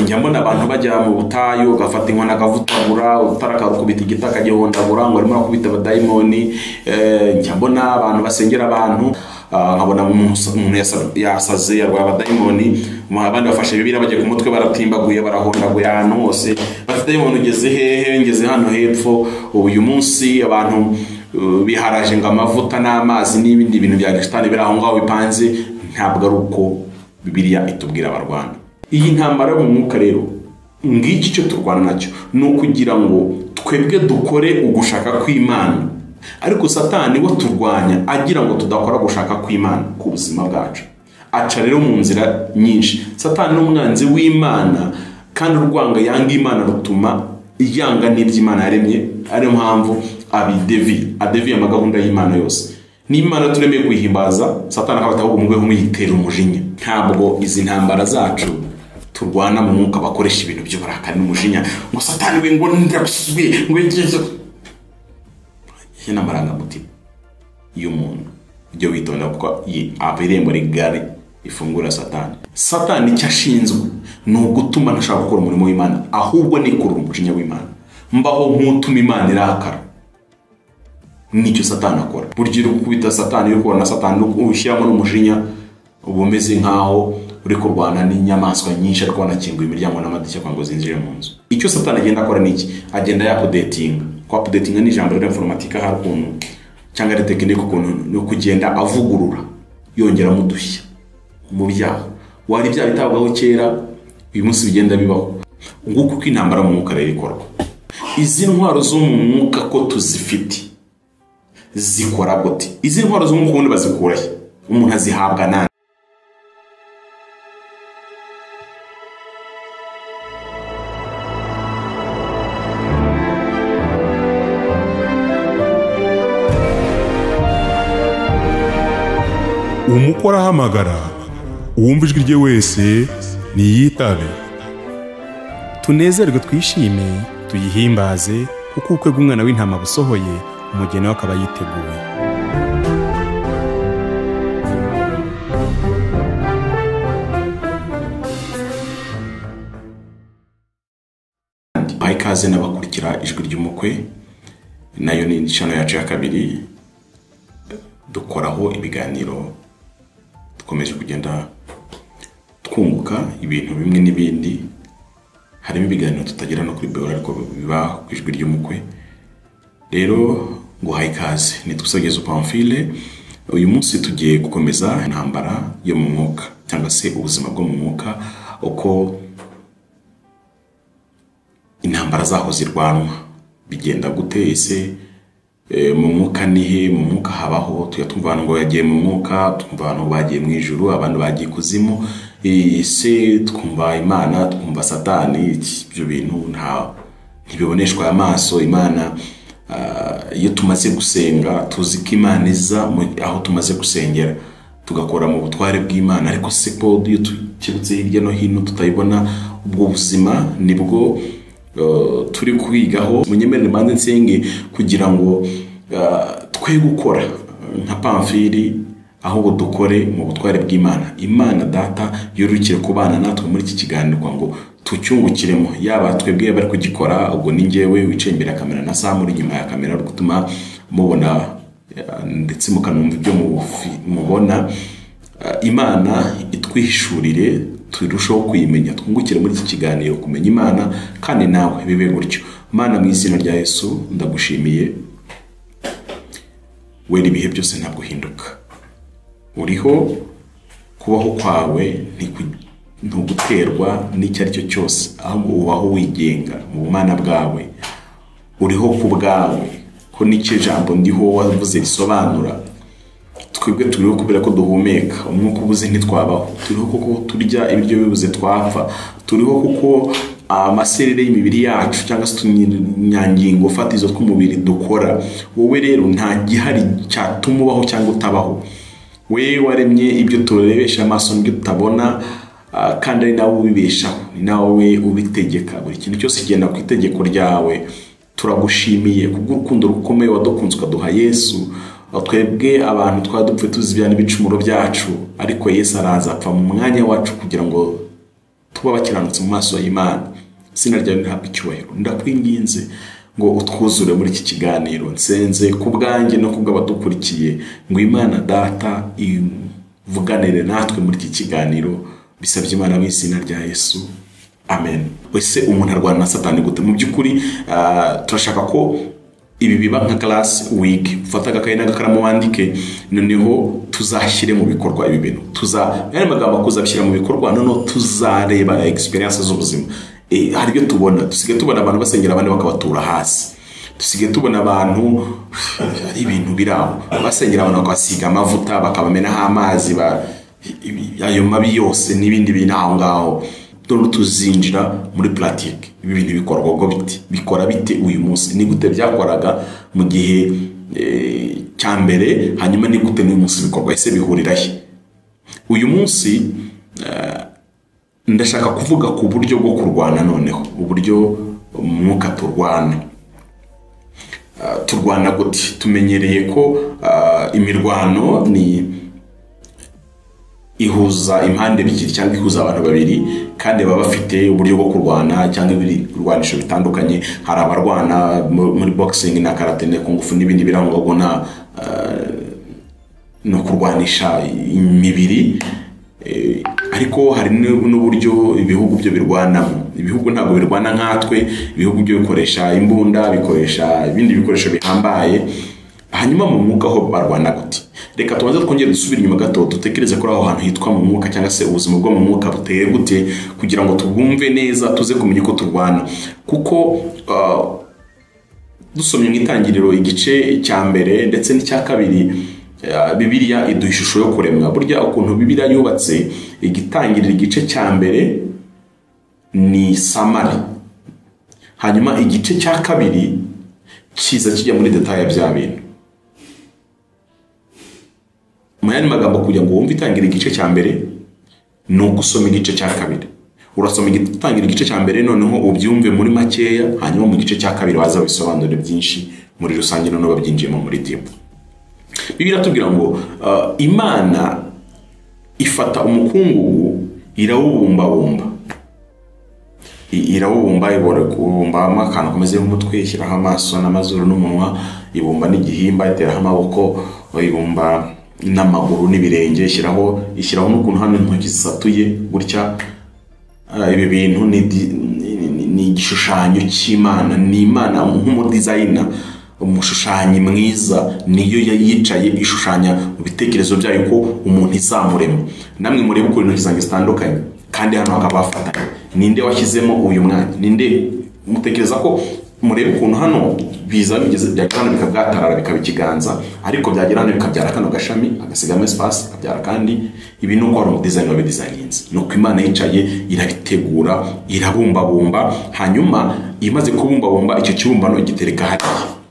njya mbona abantu bajya mu butayu gafata inkona akavutagura utarakubita igitaka agihondagura ngo arimo akubita abadayimoni. Njya mbona abantu basengera abantu nkabona umuntu yasaze yarwaye abadayimoni, abandi bafashe bibira bagiye ku mutwe baratimbaguye barahondaguye ahantu hose. Bafite dayimoni ugeze hehe? Ngeze hano hepfo. Uyu munsi abantu biharaje ngo amavuta n'amazi n'ibindi bintu bya gishitani biri aho ngaho bipanze. Ntabwo ari uko Bibiliya itubwira abarwana. Iyi ntambara mu mwuka rero ngiki cyo turwana nacyo ni ukugira ngo twebwe dukore ugushaka kw'Imana, ariko Satani we turwanya agira ngo tudakora gushaka kw'Imana ku buzima bwacu. Aca rero mu nzira nyinshi. Satani n'umwanzi w'Imana, kandi urwanga yanga Imana rutuma yanga n'iby'Imana yaremye. Ari mpamvu adeviye amagahunda y'Imana yose. N'Imana turemeye kwihimbaza, Satani akabata ahubwo umwe umuyitera umujinya. Ntabwo izi ntambara zacu turwana mu mwuka bakoresha ibintu by'uburakari n'umujinya ngo Satani we ngo ndabisubiye ngo ngeze n'amaranga mutima y'umuntu. Ibyo witonda kuko abirembo rigari ifungura Satani. Satani icyo ashinzwe ni ugutuma ntashaka gukora umurimo w'Imana, ahubwo ni kurura umujinya w'Imana. Mbaho nk'utuma Imana irakara. Nicyo Satani akora. Burya ukubita Satani uri kubona Satani ushyiramo n'umujinya uba umeze nkaho uri kurwana n'inyamaswa nyinshi ariko wanakinguye imiryango n'amadirishya kwa ngo zinjire mu nzu. Icyo Satani agenda akora niki? Agenda yapudetinga. Updating ni ijambo ry'informatika hari ukuntu cyangwa ari tekinike ukuntu no kugenda avugurura yongera mu dushya mu byaha. Wari bya bitabwaho kera uyu munsi bigenda bibaho. Nguko uko intambara mu mwuka rero ikorwa. Izi ntwaro zo mu mwuka ko tuzifite zikora gute? Izi ntwaro zo mu mwuka bazikurahe? Umuntu azihabwa nani? Umukora ahamagara uwumva ijwi rye wese niyitabe. Tunezerwe twishime tuyihimbaze kuko ubukwe bw'umwana w'intama busohoye, umugeni we akaba yiteguye. Ikaze n'abakurikira ijwi ry'umukwe, nayo ni channel yacu ya kabiri dukoraho ibiganiro dukomeje kugenda twunguka ibintu bimwe n'ibindi. Harimo ibiganiro tutagira no kuri Beora ariko biba ku ijwi ry'umukwe. Rero nguhaye ikaze, nitugeze Pamphile. Uyu munsi tugiye gukomeza intambara yo mu mwuka cyangwa se ubuzima bwo mu mwuka, uko intambara zaho zirwanwa bigenda gute. Ese mu mwuka nihe? Mu mwuka habaho tuyatumva ngo yagiye mu mwuka, twumva abantu bagiye mu ijuru, abantu bagiye kuzimu. Ese twumva Imana, twumva Satani. Ibyo bintu ntibiboneshwa amaso. Imana iyo tumaze gusenga tuzi ko Imana iza aho tumaze gusengera tugakora mu butware bw'Imana. Ariko se ko iyo tukibutse hirya no hino tutayibona, ubwo buzima nibwo turi kwigaho. Munyemerere manze nsenge kugira ngo twe gukora nka Pamphile, ahubwo dukore mu butware bw'Imana. Imana Data yorukire kubana natwe muri iki kiganiro ngo tucyungukiremo, yaba twebwe bari kugikora. Ubwo ni njyewe wicaye imbere ya kamera na Sam uri inyuma ya kamera uri gutuma mubona ndetse mukanumva ibyo mubona. Imana itwihishurire turushaho kuyimenya, twungukire muri iki kiganiro kumenya Imana, kandi nawe bibe gutyo. Mana, mu izina rya Yesu ndagushimiye. Wera ibihe byose ntabwo uhinduka. Uriho, kubaho kwawe ntuguterwa n'icyo ari cyo cyose, ahubwo ubaho wigenga mu bumana bwawe. Uriho ku bwawe, ko n'icyo jambo ndiho wavuze risobanura. Twebwe turiho kubera ko duhumeka, umwuka ubuze ntitwabaho. Turiho kuko turya ibiryo bibuze twapfa. Turiho kuko amaserere y'imibiri yacu cyangwa se tunyangingo fatizo tw'umubiri dukora. Wowe rero nta gihari cyatuma ubaho cyangwa utabaho. We waremye ibyo turebesha amaso n'ibyo tutabona, kandi ari nawe ubibeshaho, ni nawe ubitegeka. Buri kintu cyose kigenda ku itegeko ryawe. Turagushimiye kubw'urukundo rukomeye wadukunze ukaduha Yesu. Twebwe abantu twadupfe tuzibya n'ibicumuro byacu, ariko Yesu araza apfa mu mwanya wacu kugira ngo tuba bakiranutse mu maso y'Imana. Izina ryawe ntabwo icyubahiro. Ndakwinginze ngo utwuzure muri iki kiganiro, nsenze ku bwanjye no kubw'abadukurikiye, ngo Imana Data ivuganire natwe muri iki kiganiro, bisabye Imana mu izina rya Yesu, amen. Wese umuntu arwana na Satani gute? Mu by'ukuri turashaka ko ibi biba nka class week, ufata agakaye n'agakaramu wandike, noneho tuzashyire mu bikorwa ibi bintu, yani magambo kuzabishyira mu bikorwa, noneho tuzareba experience z'ubuzima. Hari byo tubona, dusigaye tubona abantu basengera abandi bakabatura hasi, dusigaye tubona abantu ari ibintu biraho, basengera abantu bakasiga amavuta bakabamenaho amazi, ayo mabi yose n'ibindi bintu aho ngaho. None tuzinjira muri pratique, ibi bintu bikorwa ubwo bikora bite uyu munsi, ni gute byakoraga mu gihe cyambere, hanyuma ni gute n'uyu munsi bikorwa, ese bihurira he? Uyu munsi ndashaka kuvuga ku buryo bwo kurwana, noneho uburyo umwuka turwana gute. Tumenyereye ko imirwano ni ihuza impande ebyiri cyangwa ihuza abantu babiri, kandi baba bafite uburyo bwo kurwana cyangwa ibirwanisho bitandukanye. Hari abarwana muri boxing na karate na kung fu n'ibindi birangwa no kurwanisha imibiri, ariko hari n'uburyo ibihugu byo birwanamo. Ibihugu ntabwo birwana nkatwe, ibihugu byo bikoresha imbunda, bikoresha ibindi bikoresho bihambaye. Hanyuma mu mwuka ho barwana gute? Reka tubanze twongere dusubira inyuma gato, dutekereze kuri aho hantu hitwa mu mwuka, cyangwa se ubuzima bwo mu mwuka buteye gute, kugira ngo tubumve neza, tuze kumenya uko turwana. Kuko dusomye mu Itangiriro igice cya mbere ndetse n'icya kabiri, Bibiliya iduha ishusho yo kuremwa. Burya ukuntu Bibiliya yubatse, igitangirira igice cya mbere ni summary, hanyuma igice cya kabiri kiza kijya muri detail bya bintu. Mu yandi magambo, kugira ngo wumve itangira igice cya mbere ni ugusoma igice cya kabiri. Urasoma igitangira igice cya mbere, noneho ubyumve muri makeya, hanyuma mu gice cya kabiri waza bisobanura byinshi muri rusange, noneho babyinjiyemo muri deep. Bibiliya tubwira ngo Imana ifata umukungugu irawubumbabumba, ibora kubumbamo akantu kameze nk'umutwe, ishyiraho amaso n'amazuru n'umunwa, ibumba n'igihimba, iteraho amaboko, ibumba n'amaguru n'ibirenge, ishyiraho n'ukuntu hano intoki zisatuye gutya. Ibi bintu ni igishushanyo cy'Imana. Ni Imana nk'umudizayina, umushushanyi mwiza, niyo yicaye ishushanya mu bitekerezo byayo ko umuntu izamurema. Namwe murebe uko intoki zanjye zitandukanye, kandi hano hakaba hafatanye. Ninde washyizemo uyu mwanya? Ninde mutekereza ko murebe ukuntu hano biza bigeze byagera hano bikabwatarara bikaba ikiganza, ariko byagera hano bikabyara kano gashami, agasigamo espace, akabyara kandi. Ibi nuko ari umudesign wabidesigninze. Nuko Imana yicaye irabitegura, irabumbabumba, hanyuma imaze kubumbabumba icyo kibumbano gitereka hariya,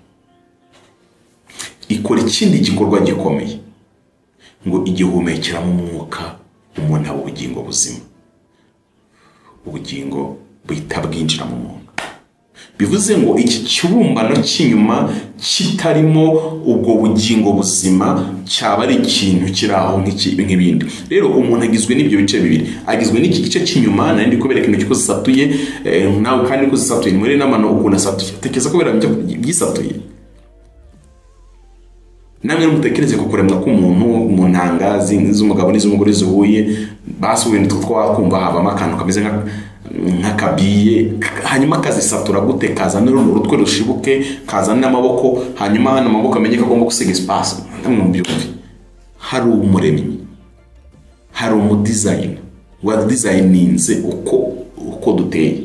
ikora ikindi gikorwa gikomeye, ngo igihumekeramo umwuka, umuntu aba ubugingo buzima. Ubugingo buhita bwinjira mu muntu. Bivuze ngo iki kibumbano cy'inyuma kitarimo ubwo bugingo buzima cyaba ari ikintu kiraho nk'ibindi. Rero umuntu agizwe n'ibyo bice bibiri, agizwe n'iki gice cy'inyuma, nandi kubereka intoki ko zisatuye, nawe kandi ko zisatuye, muri n'amano ukuntu asatuye. Tekeza ko byisatuye. Namwe mutekereze ko kuremwa k'umuntu mu ntanga z'umugabo n'iz'umugore zihuye, basubiye twakumva habamo akantu kameze nk'akabiye, hanyuma kazisatura gute? Kazana urutwe rushibuke, kazana n'amaboko, hanyuma hano amaboko amenye ko agomba gusiga espace. Namwe mubyumve, hari umuremyi, hari umudesign wadesigninze uko duteye.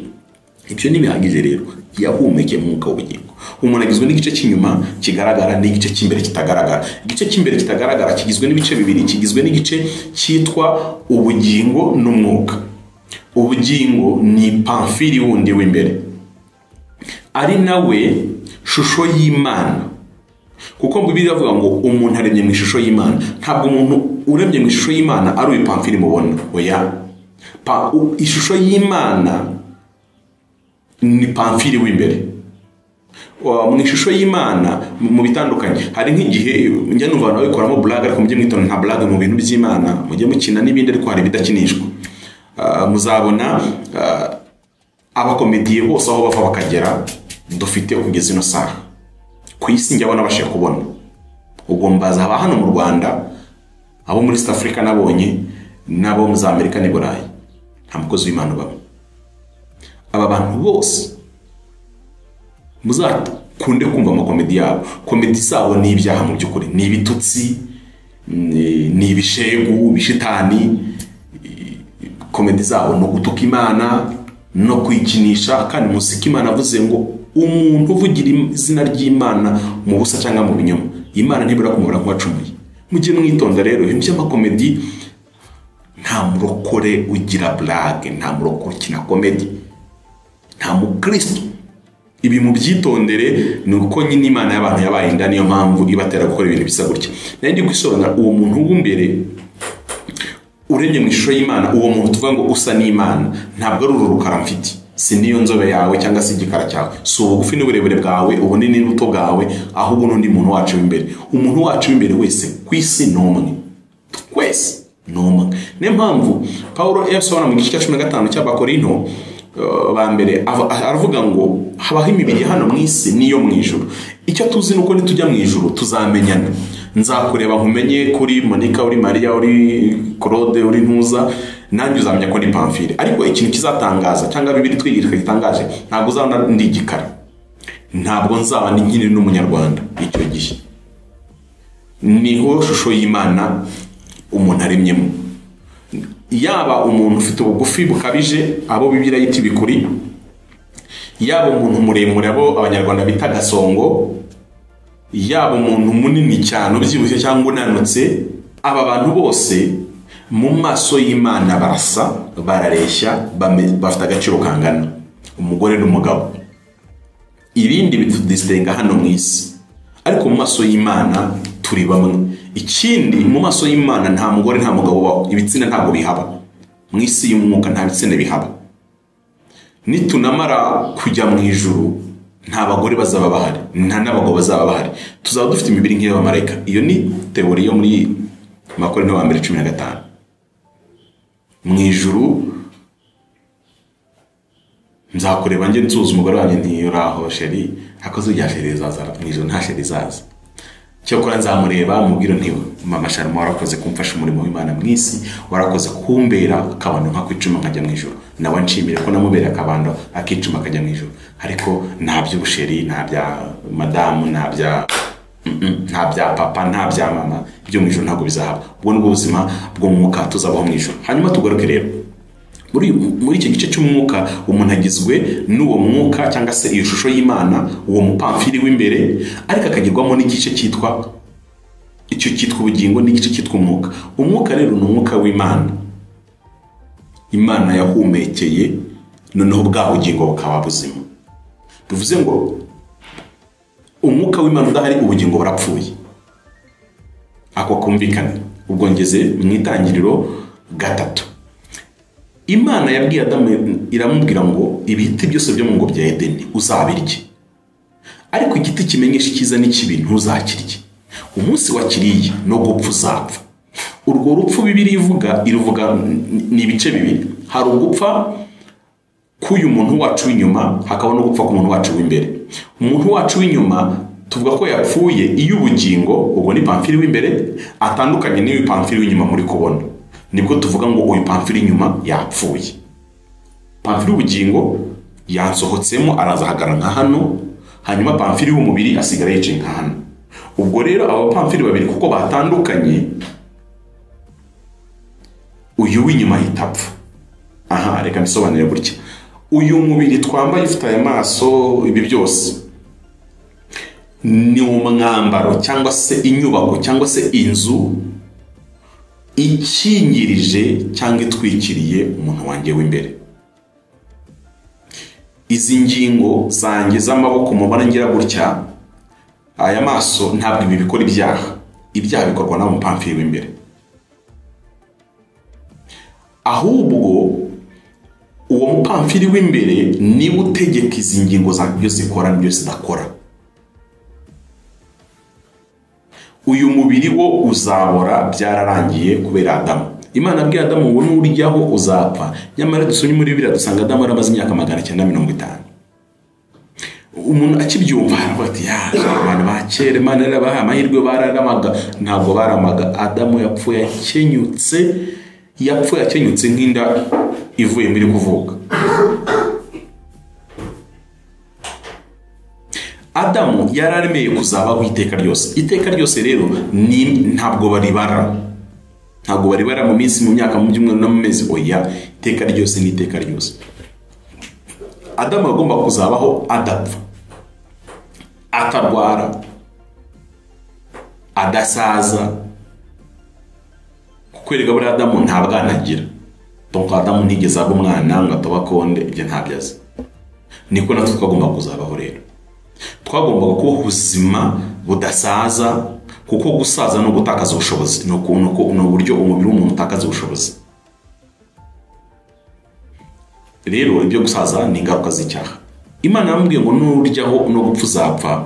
Ibyo ntibihagije rero, yahumekeye mu mwuka w'ubugingo. Umuntu agizwe n'igice cy'inyuma kigaragara n'igice cy'imbere kitagaragara. Igice cy'imbere kitagaragara kigizwe n'ibice bibiri, kigizwe n'igice cyitwa ubugingo n'umwuka. Ubugingo ni pamfiri wundi w'imbere, ari nawe shusho y'Imana. Kuko Bibiliya ivuga ngo umuntu aremye mu ishusho y'Imana. Ntabwo umuntu uremye mu ishusho y'Imana ari uyu pamfiri mubona, oya. Ishusho y'Imana ni pamfiri w'imbere. Mu ishusho y'Imana mu bitandukanye, hari nk'igihe njya numva abantu babikoramo blague, ariko mujye mwitona nta blague mu bintu by'Imana, mujye mukina n'ibindi, ariko hari bidakinishwa. muzabona abakomediye bose aho bava bakagera dufite kugeza ino saha ku isi njye abona bashe kubona. Ubwo mbaza aba hano mu Rwanda, abo muri East Africa nabonye, nabo mu Amerika ni Burayi, nta mukozi w'Imana babo. Aba bantu bose muzakunde kumva amakomedi yabo. Komedi zabo ni ibyaha mu by'ukuri, ni ibitutsi, ni ibishegu, bishitani. Komedi zabo no gutuka Imana no kwikinisha, kandi musika Imana avuze ngo umuntu uvugira izina ry'Imana mu busa cyangwa mu binyoma, Imana ntibura kumubura kwacumuye. Mujye mwitonda rero, ibyo by'amakomedi nta murokore ugira blague, nta murokore ukina komedi, nta mukristo. Ibi mu byitondere ni uko nyine Imana y'abantu yabaye inda, niyo mpamvu ibatera gukora ibintu bisa gutya. Nandi kwisobanura uwo muntu w'imbere uremye mu ishusho y'Imana, uwo muntu tuvuga ngo usa n'Imana, ntabwo ari ururukara mfite, si niyo nzobe yawe cyangwa se igikara cyawe, si ubugufi n'uburebure bwawe, ubunini n'ubuto bwawe, ahubwo n'undi muntu wacu w'imbere. Umuntu wacu w'imbere wese ku isi ni umwe, twese ni umwe. Niyo mpamvu Pawulo yasobanura mu gice cya 15 cy'Abakorinto ba mbere aravuga ngo habaho imibiri hano mu isi niyo mu ijuru. Icyo tuzi nuko nitujya mu ijuru tuzamenyana. Nzakureba nkumenye kuri Monica, uri Maria, uri Claude, uri Ntuza, nanjye uzamenya ko ni Pamphile. Ariko ikintu kizatangaza cyangwa bibiri twigirika gitangaje, ntabwo uzabona ndi igikara, ntabwo nzaba ndi nkini n'umunyarwanda. Icyo gihe niho shusho y'Imana umuntu aremyemo. Yaba umuntu ufite ubugufi bukabije, abo Bibiliya yita ibikuri, yaba umuntu muremure, abo Abanyarwanda bita gasongo, yaba umuntu munini cyane ubyibushye cyangwa unanutse, aba bantu bose mu maso y'Imana barasa, barareshya, bafite agaciro kangana, umugore n'umugabo. Ibindi bitudisitenga hano mu isi, ariko mu maso y'Imana turi bamwe. Ikindi, mu maso y'Imana nta mugore nta mugabo baho, ibitsina ntabwo bihaba. Mu isi y'umwuka nta bitsina bihaba. Nitunamara kujya mu ijuru, nta bagore bazaba bahari, nta n'abagabo bazaba bahari, tuzaba dufite imibiri nk'iy'abamarayika. Iyo ni teori yo muri Makorinto wa mbere 15. Mu ijuru nzakureba njye nsuza umugore wanjye nti uraho sheri, akoze ujya sheri zaza mu ijuru, nta sheri zaza. Cyokora nzamureba mubwire nti mama Sharma, warakoze kumfasha umurimo w'Imana mu isi, warakoze kumbera akabando nka kwicuma nkajya mu ijuru. Nawe nshimire ko namubera akabando akicuma akajya mu ijuru. Ariko nta by'ubusheri, nta bya madamu, nta bya papa, nta bya mama, byo mu ijuru ntabwo bizahaba. Ubwo ni ubuzima bwo mu mwuka tuzabaho mu ijuru. Hanyuma tugaruke rero muri iki gice cy'umwuka, umuntu agizwe n'uwo mwuka cyangwa se iyo shusho y'Imana, uwo mupamfiri w'imbere, ariko akagirwamo n'igice cyitwa ubugingo, n'igice cyitwa umwuka. Umwuka rero ni umwuka w'Imana, Imana yahumekeye, noneho bwa bugingo bukaba buzima. Bivuze ngo umwuka w'Imana udahari, ubugingo burapfuye. Ako kumvikana. Ubwo ngeze mu itangiriro 3. Imana yabwiye Adamu, iramubwira ngo ibiti byose byo mu ngo bya Edeni uzabirye, ariko igiti kimenyesha icyiza n'ikibi ntuzakirye. Umunsi wakiriye no gupfa uzapfa. Urwo rupfu Bibiliya iruvuga ni ibice bibiri. Hari ugupfa k'uyu muntu wacu w'inyuma, hakaba no gupfa k'umuntu wacu w'imbere. Umuntu wacu w'inyuma tuvuga ko yapfuye iyo ubugingo, ubwo ni Pamphile w'imbere, atandukanye n'iyo Pamphile w'inyuma muri kubona. Nibwo tuvuga ngo uyu Pamphile inyuma yapfuye. Pamphile ubugingo yansohotsemo araza hagara nka hano, hanyuma Pamphile w'umubiri asigara yicaye nka hano. Ubwo rero abo Pamphile babiri kuko batandukanye, uyu w'inyuma hitapfa. Aha, reka bisobanure gutya. Uyu mubiri twambaye ufite aya maso, ibi byose ni umwambaro cyangwa se inyubako cyangwa se inzu ikingirije cyangwa itwikiriye umuntu wanjye w'imbere. Izi ngingo zanjye z'amaboko mubona ngira gutya, aya maso ntabwo ibi bikora ibyaha. Ibyaha bikorwa na Pamphile w'imbere. Ahubwo uwo mupamphile w'imbere niwe utegeka izi ngingo zanjye byose zikora n'ibyo zidakora. Uyu mubiri wo uzabora byararangiye kubera Adamu. Imana abwiye Adamu ngo nuryaho uzapfa. Nyamara dusomye muri Bibiliya dusanga Adamu yaramaze imyaka 950. Umuntu akibyumva aravuga ati abantu ba kera Imana yarabaha amahirwe bararamaga. Ntabwo baramaga. Adamu yapfuye akenyutse nk'inda ivuye muri kuvuka. Adamu yararemeye kuzabaho iteka ryose. Iteka ryose rero ntabwo baribara mu minsi, mu myaka, mu byumweru no mu mezi. Oya, iteka ryose ni iteka ryose. Adamu agomba kuzabaho adapfa, atarwara, adasaza. Kwereka buri Adamu nta bwana agira. Donc Adamu ntigeze aba umwana ngo atabakonde, ibyo ntabyazi. Niko natwe twagomba kuzabaho rero. Twagomba kuba ubuzima budasaza, kuko gusaza no gutakaza ubushobozi no uburyo umubiri w'umuntu utakaza ubushobozi. Rero ibyo gusaza ni ingaruka z'icyaha. Imana yambwiye ngo nuryaho no gupfa uzapfa.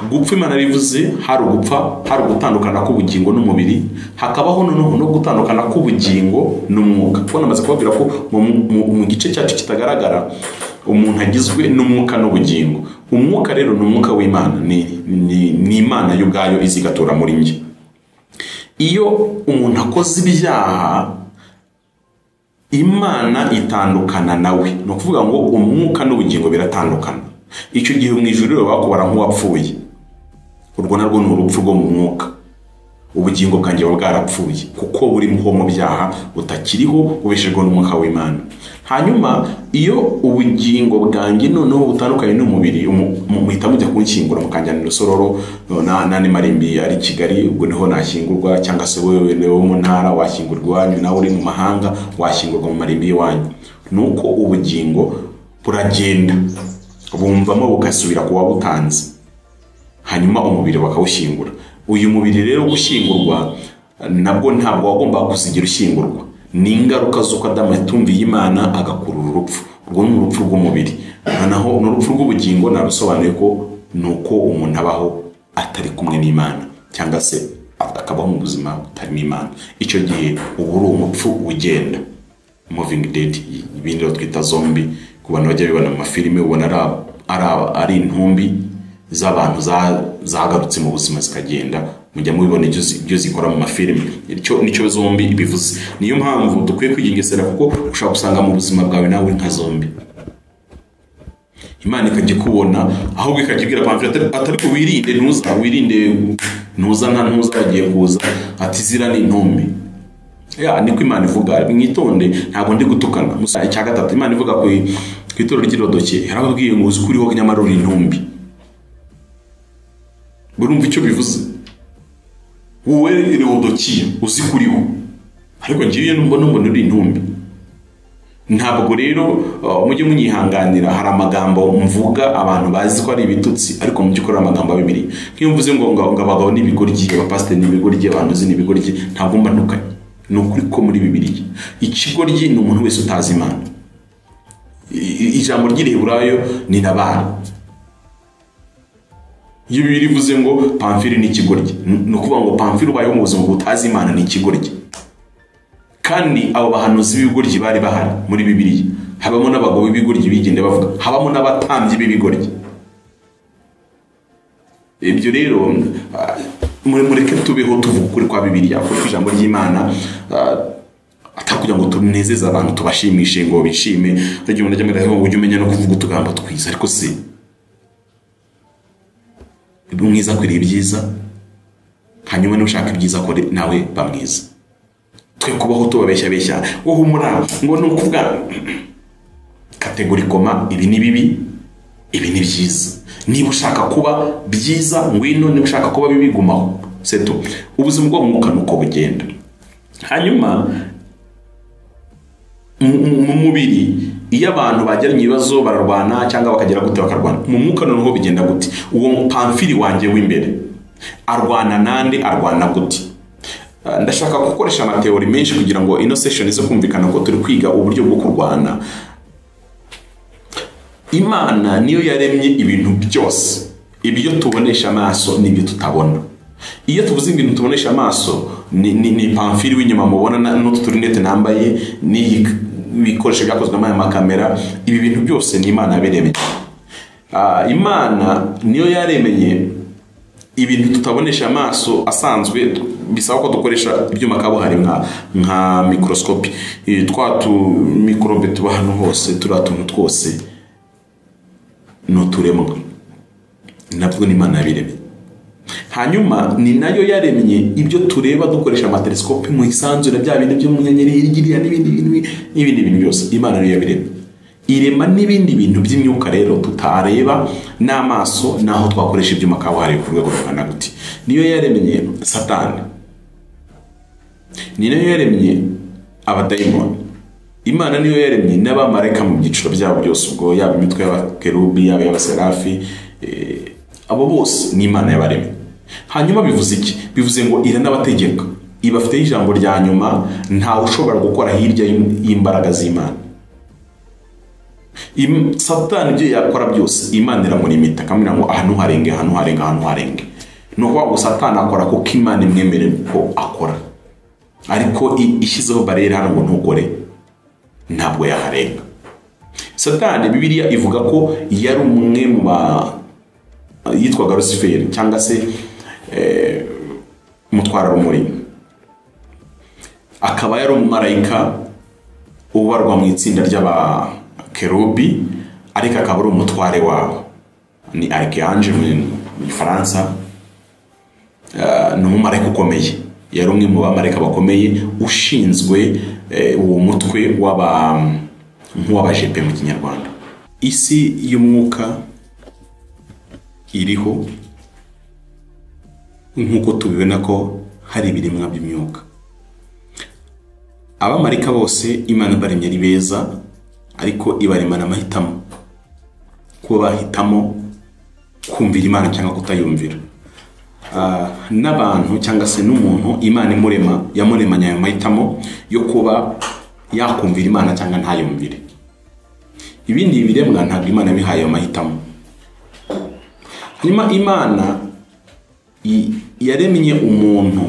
Gupfa Imana rivuze hari ugupfa, hari gutandukana k'ubugingo n'umubiri, hakabaho no gutandukana k'ubugingo n'umwuka. Kuko namaze kubabwira ko mu gice cyacu kitagaragara umuntu agizwe n'umwuka n'ubugingo. Umwuka rero ni umwuka w'Imana, ni Imana y'ubwayo izigatura muri njye. Iyo umuntu akoze ibyaha, Imana itandukana nawe. No kuvuga ngo umwuka n'ubugingo biratandukana. Icyo gihe mu ijuru rero bakubara nk'uwapfuye. Urwo narwo ni urupfu rwo mu mwuka. Ubugingo bwanjye bwarapfuye kuko buri mu byaha butakiriho, ubeshejwe n'umwuka w'Imana. Hanyuma iyo ubugingo bwanjye noneho butandukanye n'umubiri, muhita mujya kunshyingura mukanjyana Rusororo n'andi marimbi ari Kigali. Ubwo niho nashyingurwa, cyangwa se wewe wo mu ntara washyingurwa iwanyu, nawe uri mu mahanga washyingurwa mu marimbi iwanyu. Nuko ubugingo buragenda bumvamo bugasubira kuwa butanze, hanyuma umubiri bakawushyingura. Uyu mubiri rero gushyingurwa nabwo ntabwo wagomba kusigira ushyingurwa. Ni ingaruka z'uko Adamu yatumviye Imana agakurura urupfu. Urwo ni urupfu rw'umubiri. Naho n'urupfu rw'ubugingo narusobanuye ko nuko umuntu abaho atari kumwe n'Imana, cyangwa se akabaho mu buzima butarimo Imana. Icyo gihe ubu uri umupfu ugenda, moving dead. Ibindi twita zombie. Ku bantu bajya bibona mu mafilime ubona ari intumbi z'abantu zagarutse mu buzima zikagenda. Mujya mubibona ibyo zikora mu mafilime. Nicyo zombie bivuze. Niyo mpamvu dukwiye kwigengesera, kuko ushaka gusanga mu buzima bwawe nawe nka zombie. Imana ikajya kubona ahubwo ikajya Pamphile atari ko wirinde ntuzagiye kuza ati zira ni intumbi. Niko Imana ivuga. Mwitonde, ntabwo ndi gutukana. Icya gatatu Imana ivuga ku itorero ry'Irodoke, yarababwiye ngo uzi kuriho nyamara uri intumbi. Urumva icyo bivuze? Wowe Irodokiya uzi kuriho, ariko ngiye mbona uri intumbi. Ntabwo rero mujye munyihanganira, hari amagambo mvuga abantu bazi ko ari ibitutsi, ariko mu by'ukuri amagambo ya Bibiliya. Nk'iyo mvuze ngo abagabo n'ibigoryi, abapasiteri n'ibigoryi, abantu uzi n'ibigoryi, ntabwo mba ntukanye. Ni ukuri ko muri Bibiliya ikigoryi ni umuntu wese utazi Imana. Ijambo ry'Iheburayo ni Nabali. Iyo Bibiliya ivuze ngo Pamphile ni ikigoryi, ni ukuvuga ngo Pamphile ubayeho mu buzima butazi Imana ni ikigoryi. Kandi abo bahanuzi b'ibigoryi bari bahari muri Bibiliya. Habamo n'abagabo b'ibigoryi bigende bavuga, habamo n'abatambyi b'ibigoryi. Ibyo rero mureke tubeho tuvuga ukuri kwa Bibiliya, kuko ijambo ry'Imana atakugira ngo tunezeze abantu tubashimishe ngo bishime. Rege umuntu ajya ngo ujye umenya no kuvuga utugambo twiza, ariko se mwiza kwiriye ibyiza, hanyuma n'ushaka ibyiza ko nawe bamwiza. Twe kubaho tubabeshya wowe umura ngo nukuvuga kategori koma, ibi ni bibi, ibi ni byiza. Niba ushaka kuba byiza ngwino, niba ushaka kuba bibi gumaho. Seto ubuzima bwo mwuka nuko bugenda. Hanyuma mu mubiri iyo abantu bagiranye ibibazo bararwana cyangwa bakagera gute bakarwana, mu mwuka noneho bigenda gute? Uwo Pamphile wanjye w'imbere arwana nande, arwana gute? Ndashaka gukoresha amateori menshi kugira ngo ino session ize kumvikana ko turi kwiga uburyo bwo kurwana. Imana niyo yaremye ibintu byose. Ibyo tubonesha amaso n'ibyo tutabona. Iyo tuvuze ibintu tubonesha amaso ni pamfiri w'inyuma mubona n'uturinete nambaye ni bikoresho byakozwe n'aya makamera. Ibi bintu byose ni Imana yabiremeye. Imana niyo yaremeye ibintu tutabonesha amaso asanzwe, bisaba ko dukoresha ibyuma kabuhari nka microscope, twatu microbe tuba hano hose, turatuntu twose no turemwa, nabwo ni Imana yabiremeye. Hanyuma ni nayo yaremye ibyo tureba dukoresha amatelescope mu isanzure, bya bintu byo mu nyenyeri hirya n'ibindi bintu byose Imana niyo yabiremye. Irema n'ibindi bintu by'imyuka rero tutareba n'amaso, naho twakoresha ibyuma kabuhari ku rwego rungana gute. Niyo yaremye Satani, ni nayo yaremye abadayimoni. Imana niyo yaremye n'abamarayika mu byiciro byabo byose, ubwo yaba imitwe y'abakerubi, yaba y'abaserafi, abo bose ni Imana yabaremye. Hanyuma bivuze iki? Bivuze ngo iranabategeka, ibafiteho ijambo rya nyuma, ntawe ushobora gukora hirya y'imbaraga z'Imana. Satani ibyo yakora byose Imana iramurimita, akamubwira ngo ahantu harenge. Nuko ngo Satani akora kuko Imana imwemerera ko akora, ariko ishyizeho barriere hano ngo ntukore, ntabwo yaharenga. Satani Bibiliya ivuga ko yari umwe mu yitwaga Lucifer, cyangwa se mutwara rumuri. Akaba yari umumarayika ubarwa mu itsinda ry'abakerubi, ariko akaba ari umutware wabo, ni archange mu Gifaransa. Ni umumarayika ukomeye, yari umwe mu bamarayika bakomeye ushinzwe uwo mutwe nk'uw'abajepe mu Kinyarwanda. Isi y'umwuka iriho nk'uko tubibona ko hari ibiremwa by'imyuka. Abamarayika bose Imana baremye ari beza, ariko ibaremana amahitamo, kuba bahitamo kumvira Imana cyangwa kutayumvira. N'abantu cyangwa se n'umuntu Imana yamuremanye ayo mahitamo yo kuba yakumvira Imana cyangwa ntayumvire. Ibindi biremwa ntabwo Imana bihaye ayo mahitamo. Hanyuma Imana yaremye umuntu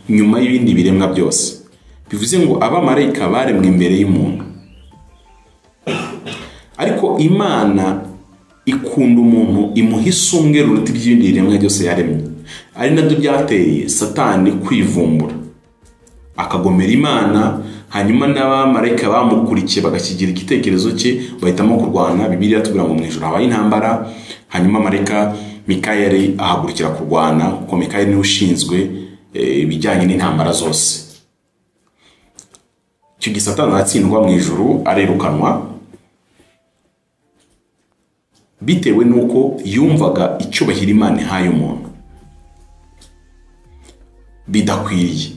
nyuma y'ibindi biremwa byose. Bivuze ngo abamarayika baremwe imbere y'umuntu, ariko Imana ikunda umuntu, imuha isumbwe ruruta iby'ibindi biremwa byose yaremye. Ari nabyo byateye Satani kwivumbura, akagomera Imana. Hanyuma n'abamarayika bamukurikiye bagashyigira igitekerezo cye, bahitamo kurwana. Bibiliya tubwira ngo mu ijuru habaye intambara, hanyuma marayika Mikayeli ahagurukira kurwana, kuko Mikayeli niwe ushinzwe ibijyanye n'intambara zose. Icyo gihe Satani aratsindwa mu ijuru, arerukanwa, bitewe n'uko yumvaga icyubahiro Imana ihaye umuntu bidakwiriye.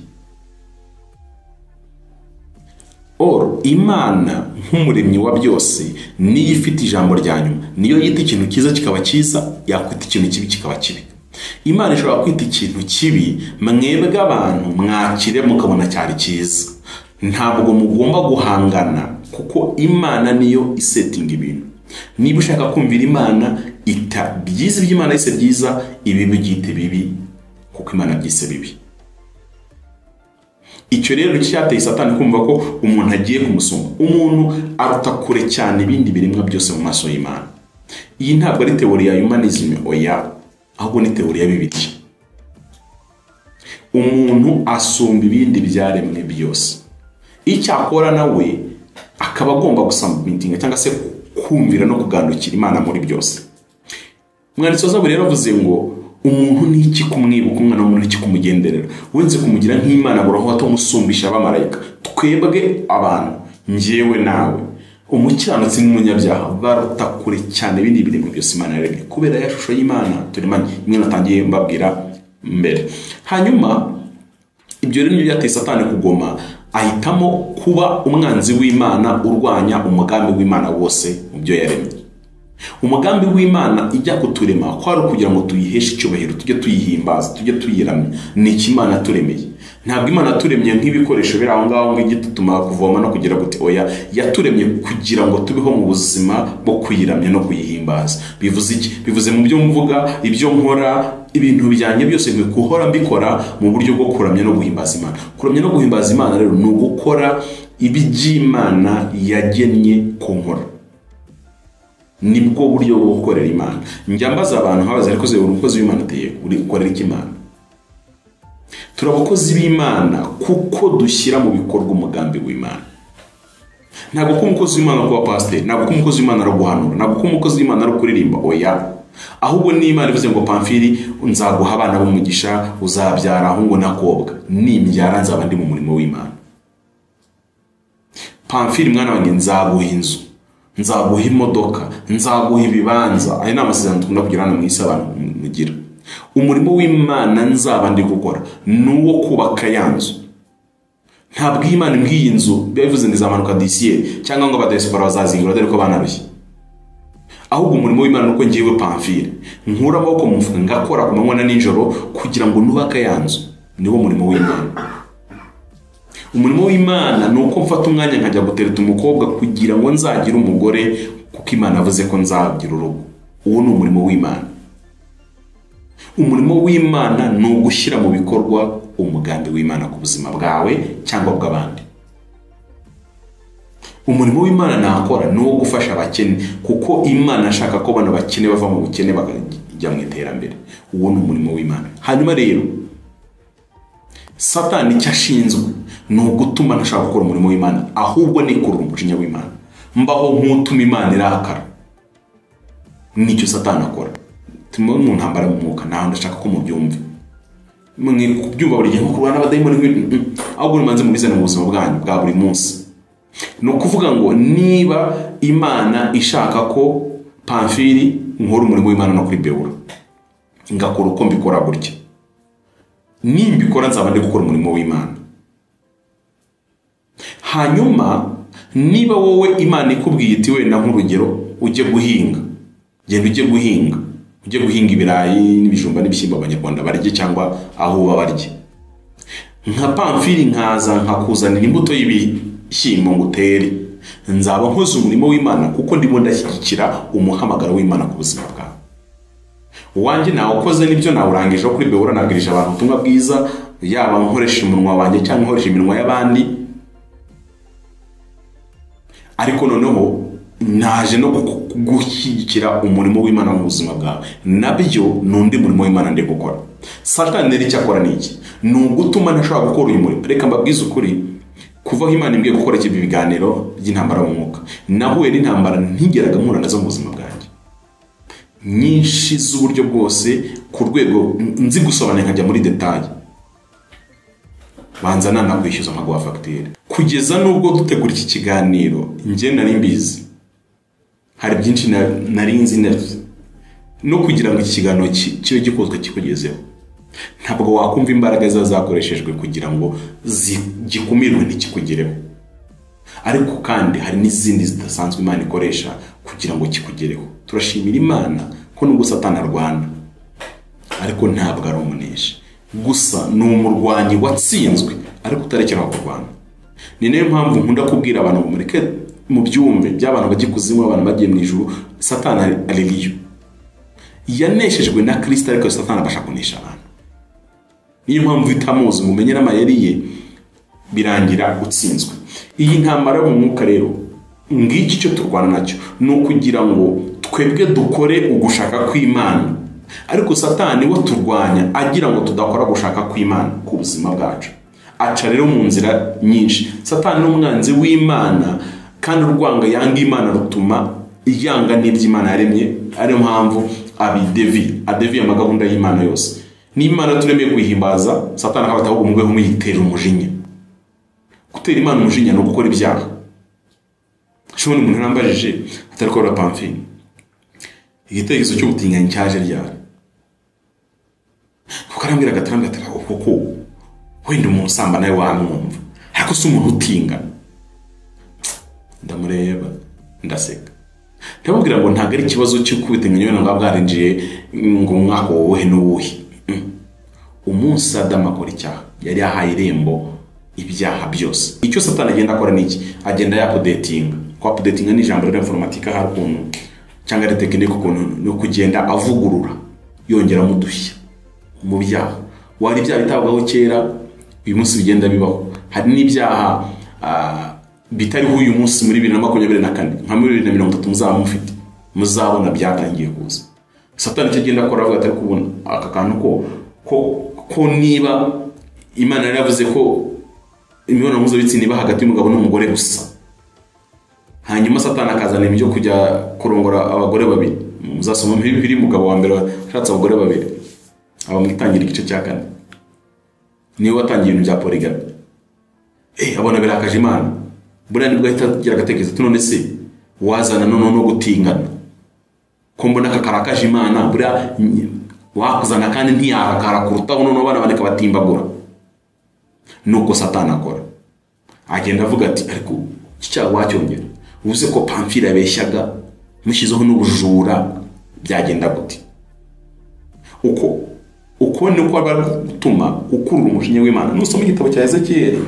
Imana nk'umuremyi wa byose niyo ifite ijambo rya nyuma, niyo yita ikintu cyiza kikaba cyiza, yakwita ikintu kibi kikaba kibi. Imana ishobora kwita ikintu kibi, mwebwe abantu mwakire mukabona cyari cyiza. Ntabwo mugomba guhangana, kuko Imana niyo isetinga ibintu. Niba ushaka kumvira Imana, ita byiza iby'Imana yise byiza, ibibi byite bibi, kuko Imana byise bibi. Icyo rero cyateye Satani kumva ko umuntu agiye kumusumba. Umuntu aruta kure cyane ibindi biremwa byose mu maso y'Imana. Iyi ntabwo ari teori ya humanism, oya, ahubwo ni teori ya Bibiliya. Umuntu asumba ibindi byaremwe byose. Icyakora nawe akaba agomba gusubmitinga cyangwa se kumvira no kugandukira Imana muri byose. Umwanditsi wa Zaburi rero avuze ngo umuntu ni iki kumwibuka, umwana w'umuntu ni iki kumugenderera, wenze kumugira nk'Imana buraho atamusumbisha abamarayika. Twebwe abantu, njyewe nawe, umukiranutsi n'umunyabyaha baruta kure cyane ibindi biremwa byose Imana yaremye, kubera ya shusho y'Imana turemanye. Imwe natangiye mbabwira mbere. Hanyuma ibyo rero nibyo byateye Satani kugoma, ahitamo kuba umwanzi w'Imana, urwanya umugambi w'Imana wose mu byo yaremye. Umugambi w'Imana ijya kuturema kwari kugira ngo tuyiheshe icyubahiro, tujye tuyihimbaza, tujye tuyiramya. Ni Imana turemeye. Ntabwo Imana turemye nk'ibikoresho biri aho ngaho ng'igitutuma kuvoma no kugira gute, oya, yaturemye kugira ngo tubeho mu buzima bwo kuyiramya no kuyihimbaza. Bivuze iki? Bivuze mu byo mvuga, ibyo nkora, ibintu byanjye byose nkwiye guhora mbikora mu buryo bwo kuramya no guhimbaza Imana. Kuramya no guhimbaza Imana rero ni ugukora iby'Imana yagennye ko nkora. Nibwo buryo bwo gukorera Imana. Njya mbaza abantu nkabaza ariko ze umukozi w'Imana ateye uri gukorera iki Imana? Turabakozi b'Imana kuko dushyira mu bikorwa umugambi w'Imana. Ntabwo ko umukozi w'Imana kuba pastor, ntabwo ko umukozi w'Imana ari guhanura, ntabwo ko umukozi w'Imana ari kuririmba, oya. Ahubwo ni Imana ivuze ngo Pamfili nzaguha abana b'umugisha, uzabyara ahungu nakobwa, nimbyara nzaba ndi mu murimo w'Imana. Pamfili mwana wanjye nzaguha inzu, nzaguha imodoka, nzaguha ibibanza. Ayo ni amasezerano dukunda kugirana mu isi abantu mugira. Umurimo w'Imana nzaba ndi gukora nuwo kubaka yanzu. Ntabwo Imana ngiyi nzu bivuze ngo izamanuka disiye cyangwa ngo abadespora bazazingura dore ko banarushye. Ahubwo umurimo w'Imana nuko ngiyewe Pamfili nkura amaboko mu mufuka ngakora ku manywa na nijoro kugira ngo nubaka yanzu. Niwo murimo w'Imana. Umurimo w'Imana nuko mfata umwanya nkajya gutereta umukobwa kugira ngo nzagire umugore kuko Imana yavuze ko nzagira urugo. Uwo ni umurimo w'Imana. Umurimo w'Imana ni ugushyira mu bikorwa umugambi w'Imana ku buzima bwawe cyangwa bw'abandi. Umurimo w'Imana nakora ni uwo gufasha abakene kuko Imana ashaka ko bano bakene bava mu bukene bakajya mu iterambere. Uwo ni umurimo w'Imana. Hanyuma rero Satani icyo ashinzwe ni ugutuma ntashaka gukora umurimo w'Imana, ahubwo nikurura umujinya w'Imana, mbaho nk'utuma Imana irakara. Nicyo Satani akora. Timo mu ntambara mu mwuka, naho ndashaka ko mubyumve. Mwe kubyumva buri gihe nko kurwana n'abadayimoni, ahubwo nimanze mubizana mu buzima bwanyu bwa buri munsi. No kuvuga ngo niba Imana ishaka ko Pamfili nkora umurimo w'Imana no kuri Beura, ngakora uko mbikora gutya, nimbikora nzaba ndi gukora umurimo w'Imana. Hanyuma niba wowe Imana ikubwiye iti wenda nk'urugero ujye guhinga, genda ujye guhinga ibirayi n'ibijumba n'ibishyimbo abanyarwanda barye cyangwa aho babarye. Nka Pamfili nkaza nkakuzanira imbuto y'ibishyimbo ngutere, nzaba nkoze umurimo w'Imana kuko ndimo ndashyigikira umuhamagaro w'Imana ku buzima bwawe. Wanjye nawe ukoze nibyo nawe urangije kuri Beura nabwirije abantu ubutumwa bwiza, yaba nkoresha umunwa wanjye cyangwa nkoresha iminwa y'abandi. Ariko noneho naje no gushyigikira umurimo w'Imana mu buzima bwawe, nabyo nundi murimo w'Imana ndi gukora. Satani rero icyo akora niki? Ni ugutuma ntashobora gukora uyu murimo. Reka mbabwize ukuri, kuva aho Imana imbwiye gukora iki biganiro by'intambara mu mwuka, nahuye n'intambara ntigeraga mpura nazo mu buzima bwanjye nyinshi z'uburyo bwose, ku rwego nzi gusobanura nkajya muri detail. Banza nanakwishyuza amaguha fagitire. Kugeza nubwo dutegura iki kiganiro njye nari mbizi, hari byinshi nari nzi neza, no kugira ngo iki kiganiro kibe gikozwe kikugezeho. Ntabwo wakumva imbaraga zakoreshejwe kugira ngo gikumirwe ntikikugereho. Ariko kandi hari n'izindi zidasanzwe Imana ikoresha kugira ngo kikugereho. Turashimira Imana ko nubwo Satani arwana, ariko ntabwo ari umuneshi. Gusa ni umurwanyi watsinzwe, ariko utarekeraho kurwana. Ni nayo mpamvu nkunda kubwira abantu ngo mureke mu byumve by'abantu bagikuzimu, abantu bagiye mu ijuru. Satani aleliyo yaneshejwe na Kristo, ariko Satani abasha kunesha abantu. Niyo mpamvu itamuzi ngo umenye n'amayeri ye, birangira utsinzwe. Iyi ntambara mu mwuka rero, ngiki cyo turwana nacyo, ni ukugira ngo twebwe dukore ugushaka kw'Imana, ariko Satani we turwanya agira ngo tudakora gushaka kw'Imana ku buzima bwacu. Aca rero mu nzira nyinshi. Satani ni umwanzi w'Imana, kandi urwanga yanga Imana rutuma yanga n'iby'Imana yaremye. Ariyo mpamvu adeviye amagahunda y'Imana yose. N'Imana turemeye kwihimbaza, Satani akabata ahubwo umugwe umuyitera umujinya. Gutera Imana umujinya no gukora ibyaha. Shobora umuntu nambajije atari ko Pamfili, igitekerezo cyo gutinganya cyaje ryari? Kukarambira gatarambira atara kuko wenda umuntu usamba nawe wamwumva, ariko si umuntu utinga. Ndamureba ndaseka, ndamubwira ngo ntago ari ikibazo cyo kubitinganya ngo bwarinjiye ngo umwaka wowe n'uwuhe. Umunsi Adamu akora icyaha, yari yahaye irembo ibyaha byose. Icyo Satani agenda akora niki? Agenda yakudetinga. Kwapudetinga ni ijambo rya informatika hari ukuntu cyangwa ari tekinike ukuntu no kugenda avugurura, yongera mudushya. mu byaha. Wari ibyaha bitabwaho kera, uyu munsi bigenda bibaho. Hari n'ibyaha bitariho uyu munsi muri 2024, nka muri 2030 muzaba mufite, muzabona byatangiye kuza. Satani cyo genda akora avuga ati kubona aka kantu ko niba Imana yaravuze ko imibonano mpuzabitsina iba hagati y'umugabo n'umugore gusa, hanyuma Satani akazana ibyo kujya kurongora abagore babiri. Muzasoma biri mugabo wa mbere washatse abagore babiri, aba mwitangira igice cya 4, niwe watangiye ibintu bya polygamy. Abona birakaje Imana, buriya nibwo ahita agira agatekerezo none se wazana no gutingana ko mbona kakarakaje Imana, buriya wakuzana kandi ntiyarakara kurutaho none abana bandika batimbagura. Nuko Satani akora, agenda avuga ati ariko cyaha wacyongera, uvuze ko Pamfile yabeshyaga mushizeho n'ubujura, byagenda gute? uko niko bari gutuma ukurura umujinya w'Imana. Nusoma igitabo cya Ezekiel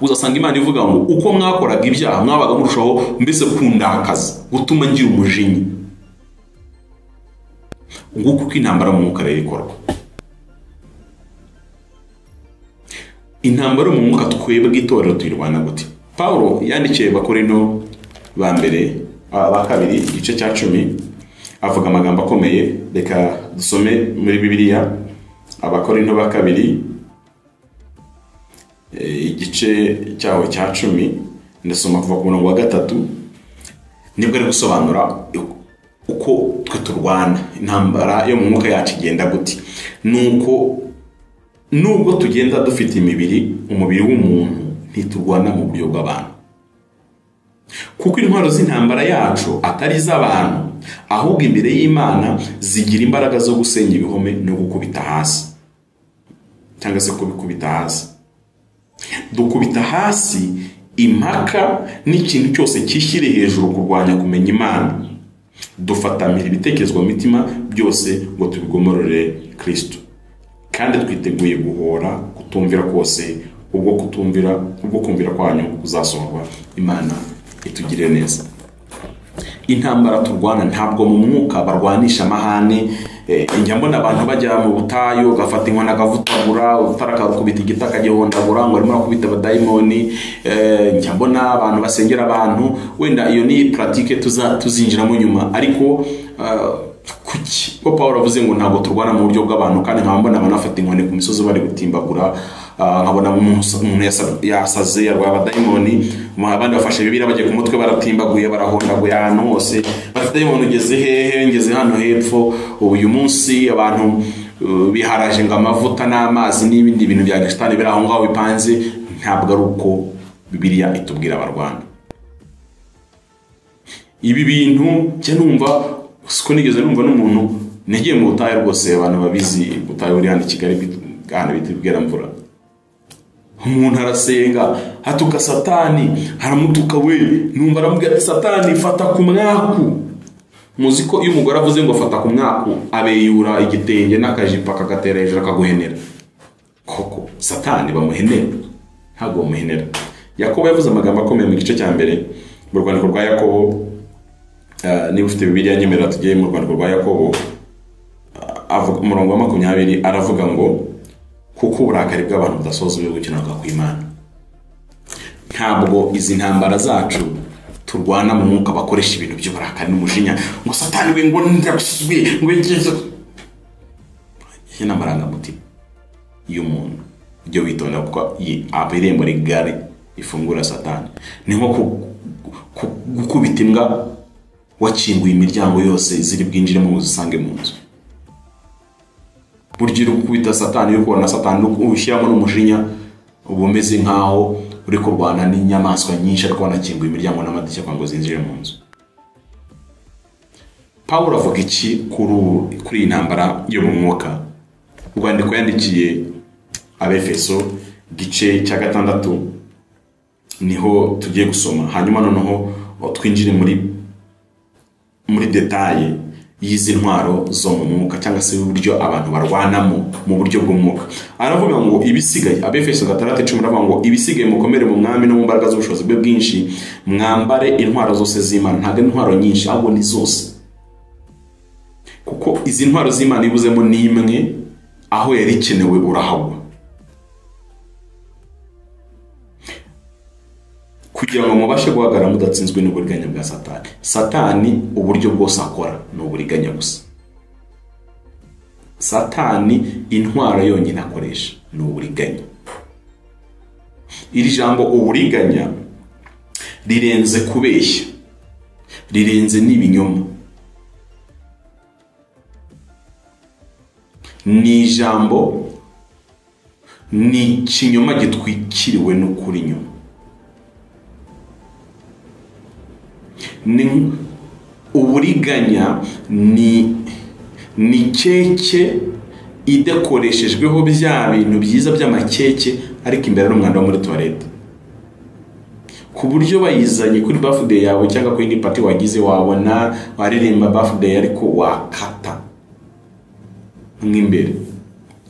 uzasanga Imana ivuga ngo uko mwakoraga ibyaha mwabaga murushaho mbese kundakaza, gutuma ngira umujinya. Nguko uko intambara mu mwuka rero ikorwa. Intambara mu mwuka twebwe itorero tuyirwana gute? Paulo yandikiye Abakorinto ba mbere ba kabiri igice cya 10 avuga amagambo akomeye. Reka dusome muri Bibiliya Abakorinto ba kabiri igice cyaho cya 10, ndasoma kuva ku murongo wa 3. Nibwo ari gusobanura uko twe turwana intambara yo mu mwuka yacu igenda gute. Nuko nubwo tugenda dufite umubiri w'umuntu, ntiturwana mu buryo bw'abantu, kuko intwaro z'intambara yacu atari iz'abantu, ahubwo imbere y'Imana zigira imbaraga zo gusenya ibihome no gukubita hasi, cyangwa se kubikubita hasi. Dukubita hasi impaka n'ikintu cyose kishyire hejuru kurwanya kumenya Imana. Dufatamira ibitekerezo mu mitima byose ngo tubigomorore Kristo, kandi twiteguye guhora kutumvira kose, ubwo kumvira kwanyu kuzasohorwa. Imana itugire neza. Intambara turwana ntabwo mu mwuka barwanisha amahane. Njya mbona abantu bajya mu butayu gafata inkona gavutagura, utarakubita igitaka gihondagura ngo arimo kubita abadayimoni. Njya mbona abantu basengera abantu, wenda iyo ni pratique tuzinjiramo nyuma. Ariko kuki ko Paulo avuze ngo ntabwo turwana mu buryo bw'abantu, kandi nkabona abantu bafata inkoni ku misozi bari gutimbagura, nkabona umuntu yasaze yarwaye abadayimoni, abandi bafashe Bibiliya bagiye ku mutwe baratimbaguye barahondaguye ahantu hose, bafite dayimoni ugeze hehe, ngeze hano hepfo. Uyu munsi abantu biharaje ngo amavuta n'amazi n'ibindi bintu bya gishitani biri aho ngaho bipanze. Ntabwo ari uko Bibiliya itubwira abarwana ibi bintu. Cye numva siko nigeze numva n'umuntu nagiye mu butayu rwose, abantu babizi butayu uri hano i Kigali gahana bitibwira mvura. Umuntu arasenga hatuka Satani, haramutuka we, numva aramubwira Satani fata ku mwaku. Muzi ko iyo umugore avuze ngo fata ku mwaku, abeyura igitenge n'akajipa kagatera hejuru akaguhenera. Koko Satani bamuhenera? Ntabwo bamuhenera. Yakobo yavuze amagambo akomeye mu gice cya mbere mu rwandiko rwa Yakobo. Niba ufite Bibiliya nyemera tugiye mu rwandiko rwa Yakobo, avuga umurongo wa 20, aravuga ngo kuko uburakari bw'abantu budasoza uburyo gukiranuka kw'Imana. Ntabwo izi ntambara zacu turwana mu mwuka bakoresha ibintu by'uburakari n'umujinya ngo Satani we ngo ndagusubye ngo ngize n'amarangamutima y'umuntu. Ibyo witonda kuko irembo rigari ifungura Satani. Ni nko gukubita imbwa wakinguye imiryango yose ziri bwinjiremo ngo zisange mu nzu. Burya uri gukubita Satani, yo kubona Satani ushyiramo n'umujinya, uba umeze nkaho uri kurwana n'inyamaswa nyinshi ariko wanakinguye imiryango n'amadirishya ngo zinjire mu nzu. Paulo avuga iki kuri iyi ntambara yo mu mwuka? Urwandiko yandikiye Abefeso gice cya 6 niho tugiye gusoma, hanyuma noneho twinjire muri detaye y'izi ntwaro zo mu mwuka, cyangwa se uburyo abantu barwanamo mu buryo bw'umwuka. Aravuga ngo ibisigaye, Abefeso 6:10 aravuga ngo ibisigaye mukomere mu mwami no mu mbaraga z'ubushobozi bwe bwinshi, mwambare intwaro zose z'Imana. Ntabwo intwaro nyinshi, ahubwo ni zose, kuko izi ntwaro z'Imana ibuzemo n'imwe aho yari ikenewe urahagwa. Kugira ngo mubashe guhagarara mudatsinzwe n'uburiganya bwa Satani. Satani uburyo bwose akora ni uburiganya gusa. Satani intwaro yonyine akoresha ni uburiganya. Iri jambo uburiganya rirenze kubeshya, rirenze n'ibinyoma. Ni ijambo, ni ikinyoma gitwikiriwe n'ukuri inyuma. Ni uburiganya ni keke idekoreshejweho bya bintu byiza by'amakeke ariko imbere ari umwanda wo muri toilette, ku buryo bayizanye kuri birthday yawe cyangwa kuri indi party wagize, wabona waririmba birthday ariko wakata nk'imbere,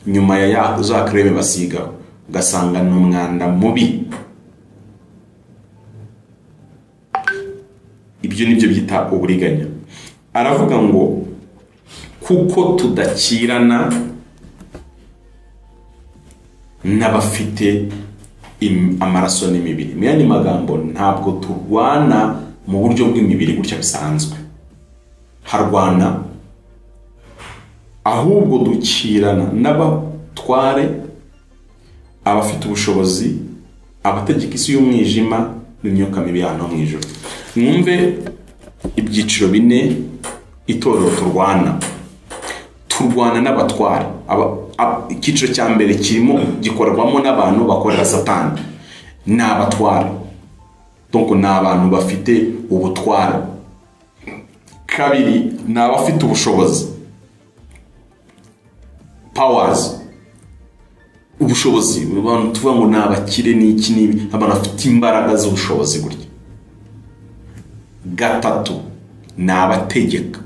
nyuma ya za creme basiga ugasanga ni umwanda mubi. Ibyo nibyo byita uburiganya. Aravuga ngo kuko tudakirana n'abafite amaraso n'imibiri. Mu yandi magambo, ntabwo turwana mu buryo bw'imibiri gutya bisanzwe, harwana ahubwo dukirana n'abatware, abafite ubushobozi, abategeka isi y'umwijima n'imyuka mibi hano mu ijuru. Mwumve ibyiciro bine itorero turwana n'abatware. Icyiciro cya mbere kirimo gikorwamo n'abantu bakorera Satani, ni abatware, donc ni abantu bafite ubutware. Kabiri, ni abafite ubushobozi, powers, ubushobozi, abantu tuvuga ngo ni abakire n'iki n'ibi, abantu bafite imbaraga z'ubushobozi gutya. Gatatu, ni abategeka.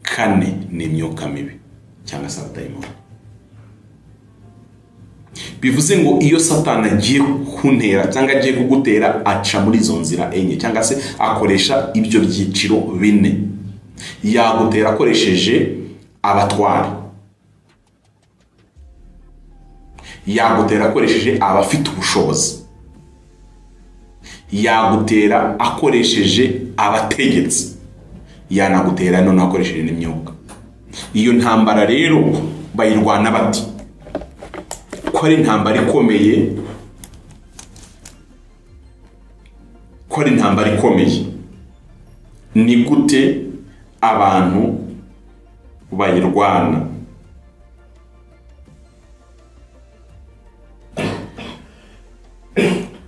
Kane, ni imyuka mibi cyangwa se abadayimoni. Bivuze ngo iyo Satani agiye kuntera cyangwa agiye kugutera, aca muri izo nzira enye cyangwa se akoresha ibyo byiciro bine. Yagutera akoresheje abatware, yagutera akoresheje abafite ubushobozi, yagutera akoresheje abategetsi, yanagutera none akoresheje n'imyuka. Iyo ntambara rero bayirwana bati ko ari intambara ikomeye, ko ari intambara ikomeye. Ni gute abantu bayirwana?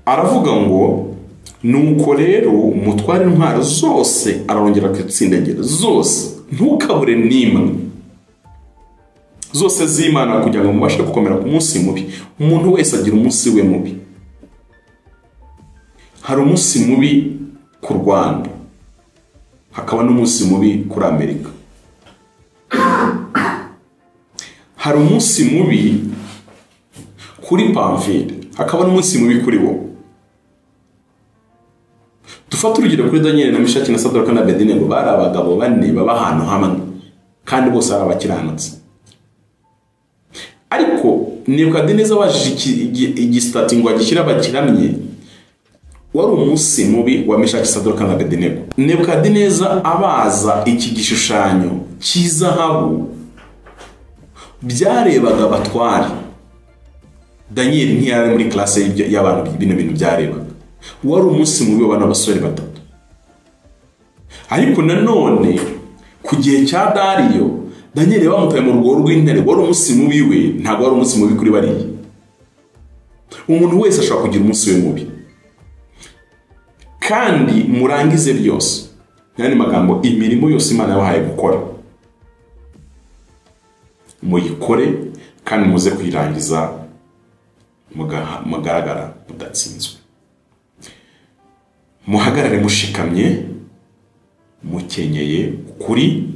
Aravuga ngo nuko rero mutware intwaro zose, arongera akatsindagira zose, ntukabure n'imwe, zose z'Imana, kugira ngo mubashe gukomera ku munsi mubi. Umuntu wese agira umunsi we mubi. Hari umunsi mubi ku Rwanda, hakaba n'umunsi mubi kuri Amerika. Hari umunsi mubi kuri Pamfile, hakaba n'umunsi mubi kuri wowe. Dufata urugero kuri Daniel na Meshaki na Sadaraka na Abedinego, bari abagabo bane baba ahantu hamwe kandi bose ari abakiranutsi. Ariko Nebukadineza wajije igisitati ngo agishyira abakiramye, wari umunsi mubi wa Meshaki, Sadaraka na Abedinego. Nebukadineza abaza iki gishushanyo cy'izahabu byarebaga abatware. Daniel ntiyari muri classe y'abantu bino bintu byarebaga. Wari umunsi mubi w'abana basore batatu. Ariko nanone ku gihe cya Dariyo, Daniel bamutaye mu rugo rw'intare, wari umunsi mubi we, ntabwo wari umunsi mubi kuri bariya. Umuntu wese ashobora kugira umunsi we mubi, kandi murangize byose. Yani magambo, imirimo yose Imana yabahaye gukora muyikore kandi muze kuyirangiza mugaragara mudatsinzwe. Muhagarare mushikamye, mukenyeye ukuri,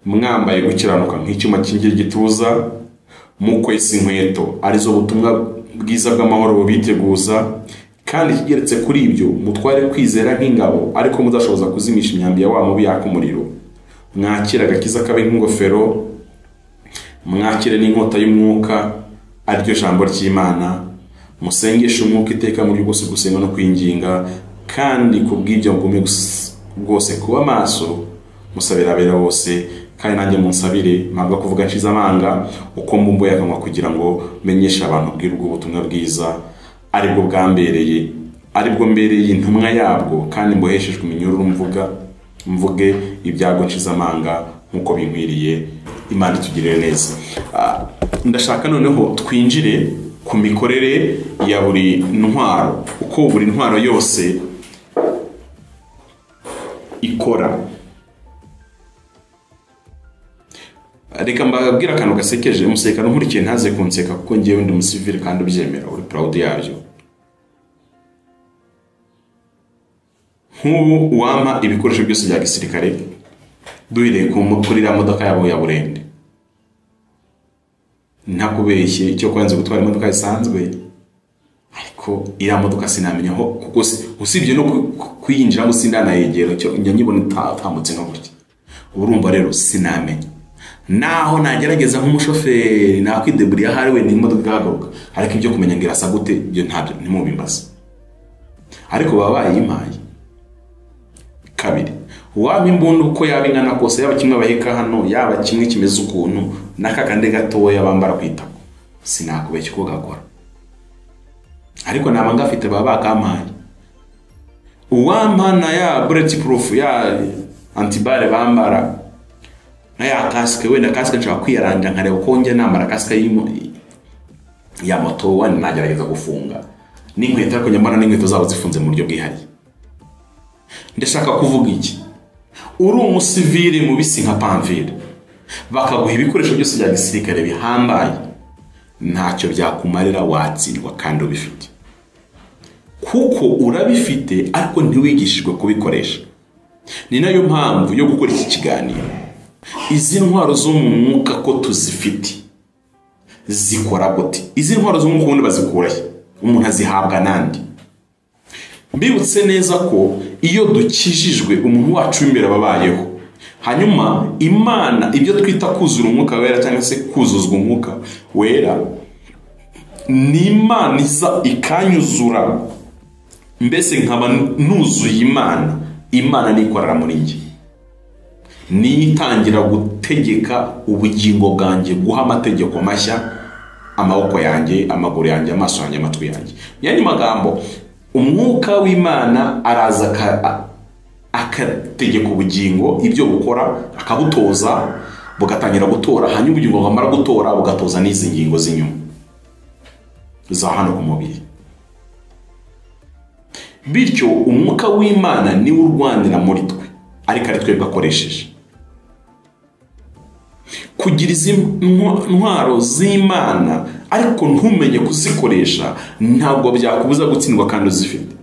mwambaye gukiranuka nk'icyuma kingira igituza, mukwesa inkweto arizo butumwa bwiza bw'amahoro bubiteguza, kandi kigeretse kuri ibyo mutware kwizera nk'ingabo, ariko mudashoboza kuzimisha imyambi ya wa mubi yaka umuriro. mwakira agakiza kabe nk'ingofero, mwakire n'inkota y'umwuka ariryo jambo ry'Imana, musengeshe umwuka iteka muri bwose gusenga no kwinginga, kandi kubw'ibyo mugume bwose kuba maso musabira abera bose, kandi nanjye munsabire mpabwa kuvuga nshize amanga uko mbumbuye akanwa kugira ngo menyeshe abantu bw'ubwo butumwa bwiza aribwo bwambereye, aribwo mbereye intumwa yabwo, kandi mboheshejwe iminyururu mvuge ibyago nshize amanga nk'uko binkwiriye. Imana itugirire neza. Ndashaka noneho twinjire ku mikorere ya buri ntwaro, uko buri ntwaro yose ikora. Reka mbabwira akantu gasekeje, umusekano nkurikiye ntaze kunseka kuko ngiye ndi umusivile kandi ubyemera, uri proud yabyo. Nk'ubu wampa ibikoresho byose bya gisirikare, duhire kuri la modoka yabo ya Burende, ntakubeshye icyo kwanze gutwara imodoka isanzwe, ariko iriya modoka sinamenya aho, kuko usibye no kuyinjiramo sindanayegera, cyo nyanyibona tamutse nka gutya. Urumva rero sinamenya naho nagerageza nk'umushoferi nakwideburiya hariwe ni imodoka igahaguruka, ariko ibyo kumenya ngo irasa gute ibyo ntabyo ntimubimbaza, ariko baba bayimpaye. Kabiri, waba imbunda uko yaba ingana kose, yaba kimwe baheka hano, yaba kimwe kimeze ukuntu n'akakande gatoya bambara kwitako, sinakubeshya uko gakora, ariko naba ngafite baba bakampaye. Uwampana ya bulletproof ya antibare bambara na ya kasike, wenda kasike nshaka kwiyaranja nkareba uko njye nambara kasike ya moto, wani nagerageza gufunga n'inkweto, ariko nyamara n'inkweto zabo zifunze mu buryo bwihariye. Ndashaka kuvuga iki? Uri umusivile mu bisi nka Pamvile, bakaguha ibikoresho byose bya gisirikare bihambaye, ntacyo byakumarira watsindwa kandi ubifite, kuko urabifite ariko ntiwigishijwe kubikoresha. Ni nayo mpamvu yo gukora iki kiganiro. Izi ntwaro zo mu mwuka ko tuzifite zikora gute? Izi ntwaro zo mu mwuka bazikurahe? Umuntu azihabwa nandi? Mbibutse neza ko iyo dukijijwe umuntu wacu imbere babayeho, hanyuma Imana ibyo twita kuzura umwuka wera cyangwa se kuzuzwa umwuka wera, ni Imana iza ikanyuzura, mbese nkaba nuzuye Imana. Imana nikorera muri njye, nitangira gutegeka ubugingo bwanjye, guha amategeko mashya amaboko yanjye, amaguru yanjye, amaso yanjye, amatwi yanjye. Yani magambo, umwuka w'Imana araza akategeka ubugingo ibyo gukora, akabutoza bugatangira gutora, hanyuma ubugingo bwamara gutora bugatoza n'izi ngingo z'inyuma za hano ku mubiri. Bityo umwuka w'Imana niwe urwanira muri twe, ariko ari twebwe akoresheje. Kugira izi ntwaro z'Imana ariko ntumenye kuzikoresha ntabwo byakubuza gutsindwa kandi uzifite,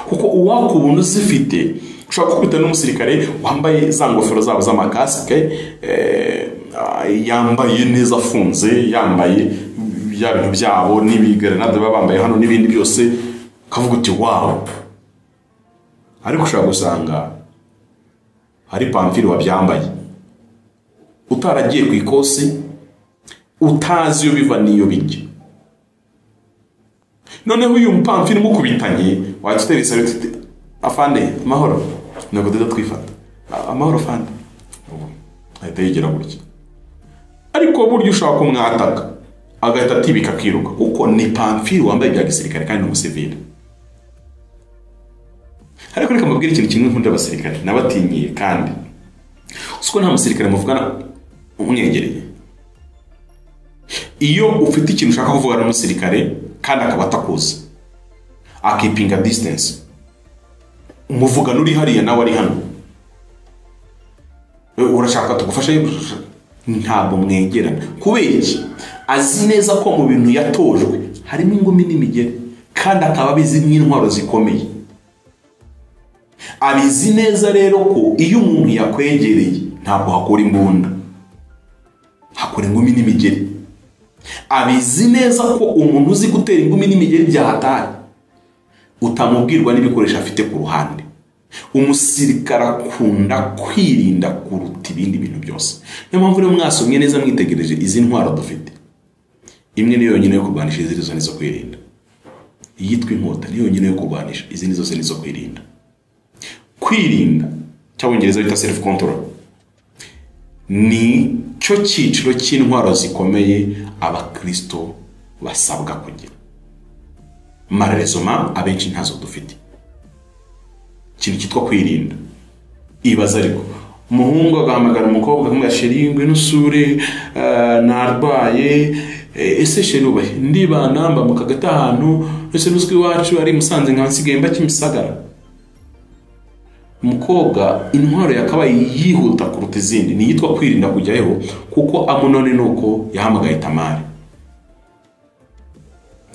kuko uwakubona uzifite ushobora gukubita n'umusirikare wambaye za ngofero zabo z'amakasike, yambaye neza afunze, yambaye bya bintu byabo n'ibigrenade baba bambaye hano n'ibindi byose, kavuga uti wow. Ariko ushobora gusanga hari Pamvile wabyambaye, utaragiye ku ikosi, utazi iyo biva n'iyo bijya. Noneho uyu Pamvile mukubitanye wagiteresa uti afande amahoro, ntabwo deda twifata amahoro fande, ahita yigira gutya. Ariko buryo ushaka kumwataka agahita atibika akiruka, kuko ni Pamvile wambaye bya gisirikare kandi n'umusivile. Ariko reka mbabwire ikintu kimwe nkunda abasirikare nabatinyiye, kandi uko nta musirikare muvugana umwegereye. Iyo ufite ikintu ushaka kuvugana n'umusirikare kandi akaba atakuzi, akipinga distance, umuvugana uri hariya nawe ari hano, urashaka tugufashe, ntabwo mwegerana. Kubera iki? Azi neza ko mu bintu yatojwe harimo ingumi n'imigeri, kandi akaba abizi n'intwaro zikomeye. Abizi neza rero ko iyo umuntu yakwegereye ntabwo hakora imbunda, hakora ingumi n'imigeri. Abizi neza ko umuntu uzi gutera ingumi n'imigeri byahataye utamubwirwa n'ibikoresho afite ku ruhande, umusirikare akunda kwirinda kuruta ibindi bintu byose. Niyo mpamvu rero mwasomye neza mwitegereje izi ntwaro dufite, imwe niyo yonyine yo kurwanisha, izindi zose nizo kwirinda. Iyitwa inkota niyo yonyine yo kurwanisha, izindi zose nizo kwirinda. Kwirinda cy'abongereza bita self control ni cyo cyiciro cy'intwaro zikomeye abakristo basabwa kugira. Marezoma abenshi ntazo dufite. Ikintu cyitwa kwirinda. Ibaza ariko umuhungu agahamagara umukobwa akamubwira sheri ngwino usure narwaye, ese sheri ubahe ndibana mba mu kagata ahantu, ese ruswi wacu ari Musanze nkansigaye mba Kimisagara. Umukobwa intwaro yakabaye yihuta kuruta izindi ni yitwa kwirinda kujyayo, kuko Amunoni nuko yahamagaye Tamari.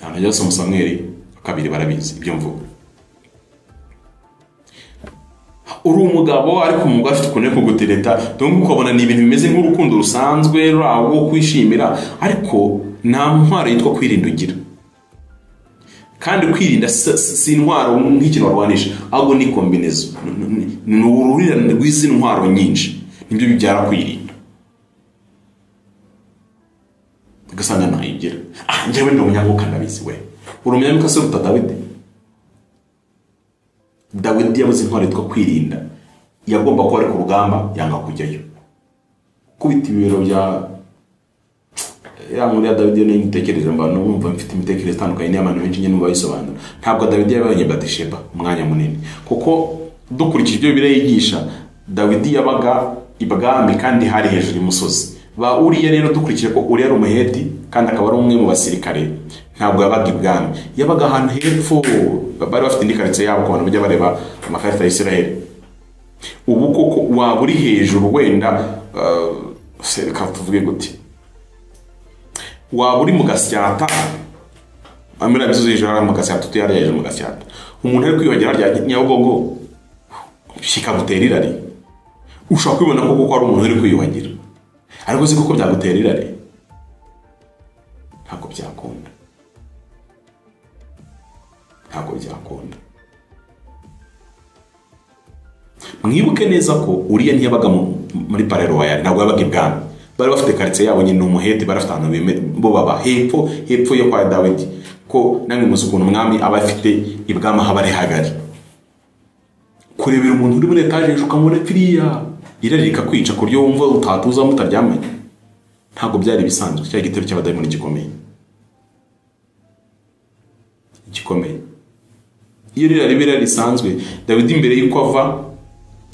Anajya so Samweli kabiri barabizi ibyo mvuga. Uri umugabo ariko umugabo afite kune kugutereta, donc ukabona ni ibintu bimeze nk'urukundo rusanzwe rwo kwishimira, ariko nta ntwaro yitwa kwirinda ugira. Kandi kwirinda si intwaro nk'ikintu warwanisha, ahubwo ni kombinezo, ni uruhurirane rw'izi ntwaro nyinshi, nibyo bibyara kwirinda. Ugasanga ntayigira. Njyewe ndi umunyamuka ndabizi we. Uri umunyamuka se uruta Dawidi? Dawidi yabuze intwaro yitwa kwirinda, yagomba kuba ari ku rugamba yanga kujyayo. Kubita ibiro bya muri ya Dawidi ne nitekereje mba numva mfite imitekerereze itandukanye n'abantu benshi nyine bayisobanura. Ntabwo Dawidi yabanye Batisheba umwanya munini, kuko dukurikije ibyo bire yigisha Dawidi yabaga ibwami kandi hari hejuru y'umusozi. Ba Uriya rero dukurikije ko Uriya ari umuheti kandi akaba ari umwe mu basirikare, ntabwo yabaga ibwami, yabaga ahantu hepfo. Bari bafite indi karitsiye yabo ku bantu bajya bareba amakarita ya Isiraheli. Ubu koko waba uri hejuru wenda reka tuvuge gute, waba uri mu Gasyata, amira bizuze hejuru ari mu Gasyata, tuyari hejuru mu Gasyata, umuntu ari kwiyongera rya Nyabugogo shikamutera irari, ushaka kwibona koko ari umuntu uri kwiyuhagira, ariko si koko byagutera irari, ntabwo byakunda, ntabwo byakunda. Mwibuke neza ko Uriya ntiyabaga muri Palais Royal, ntabwo yabaga ibwami. Bari bafite karitsiye yabo nyine umuheti, bari bafite ahantu bo baba hepfo yo kwa Dawidi, ko namwe muzi ukuntu umwami aba afite ibwami aho bari hagari. Kurebera umuntu uri muri etaje ukamubona piriya irarika kwica ku buryo wumva utatuza mutaryamanye, ntabwo byari bisanzwe. Cya gitero cy'abadayimoni gikomeye. Iyo rira risanzwe, Dawidi imbere y'uko ava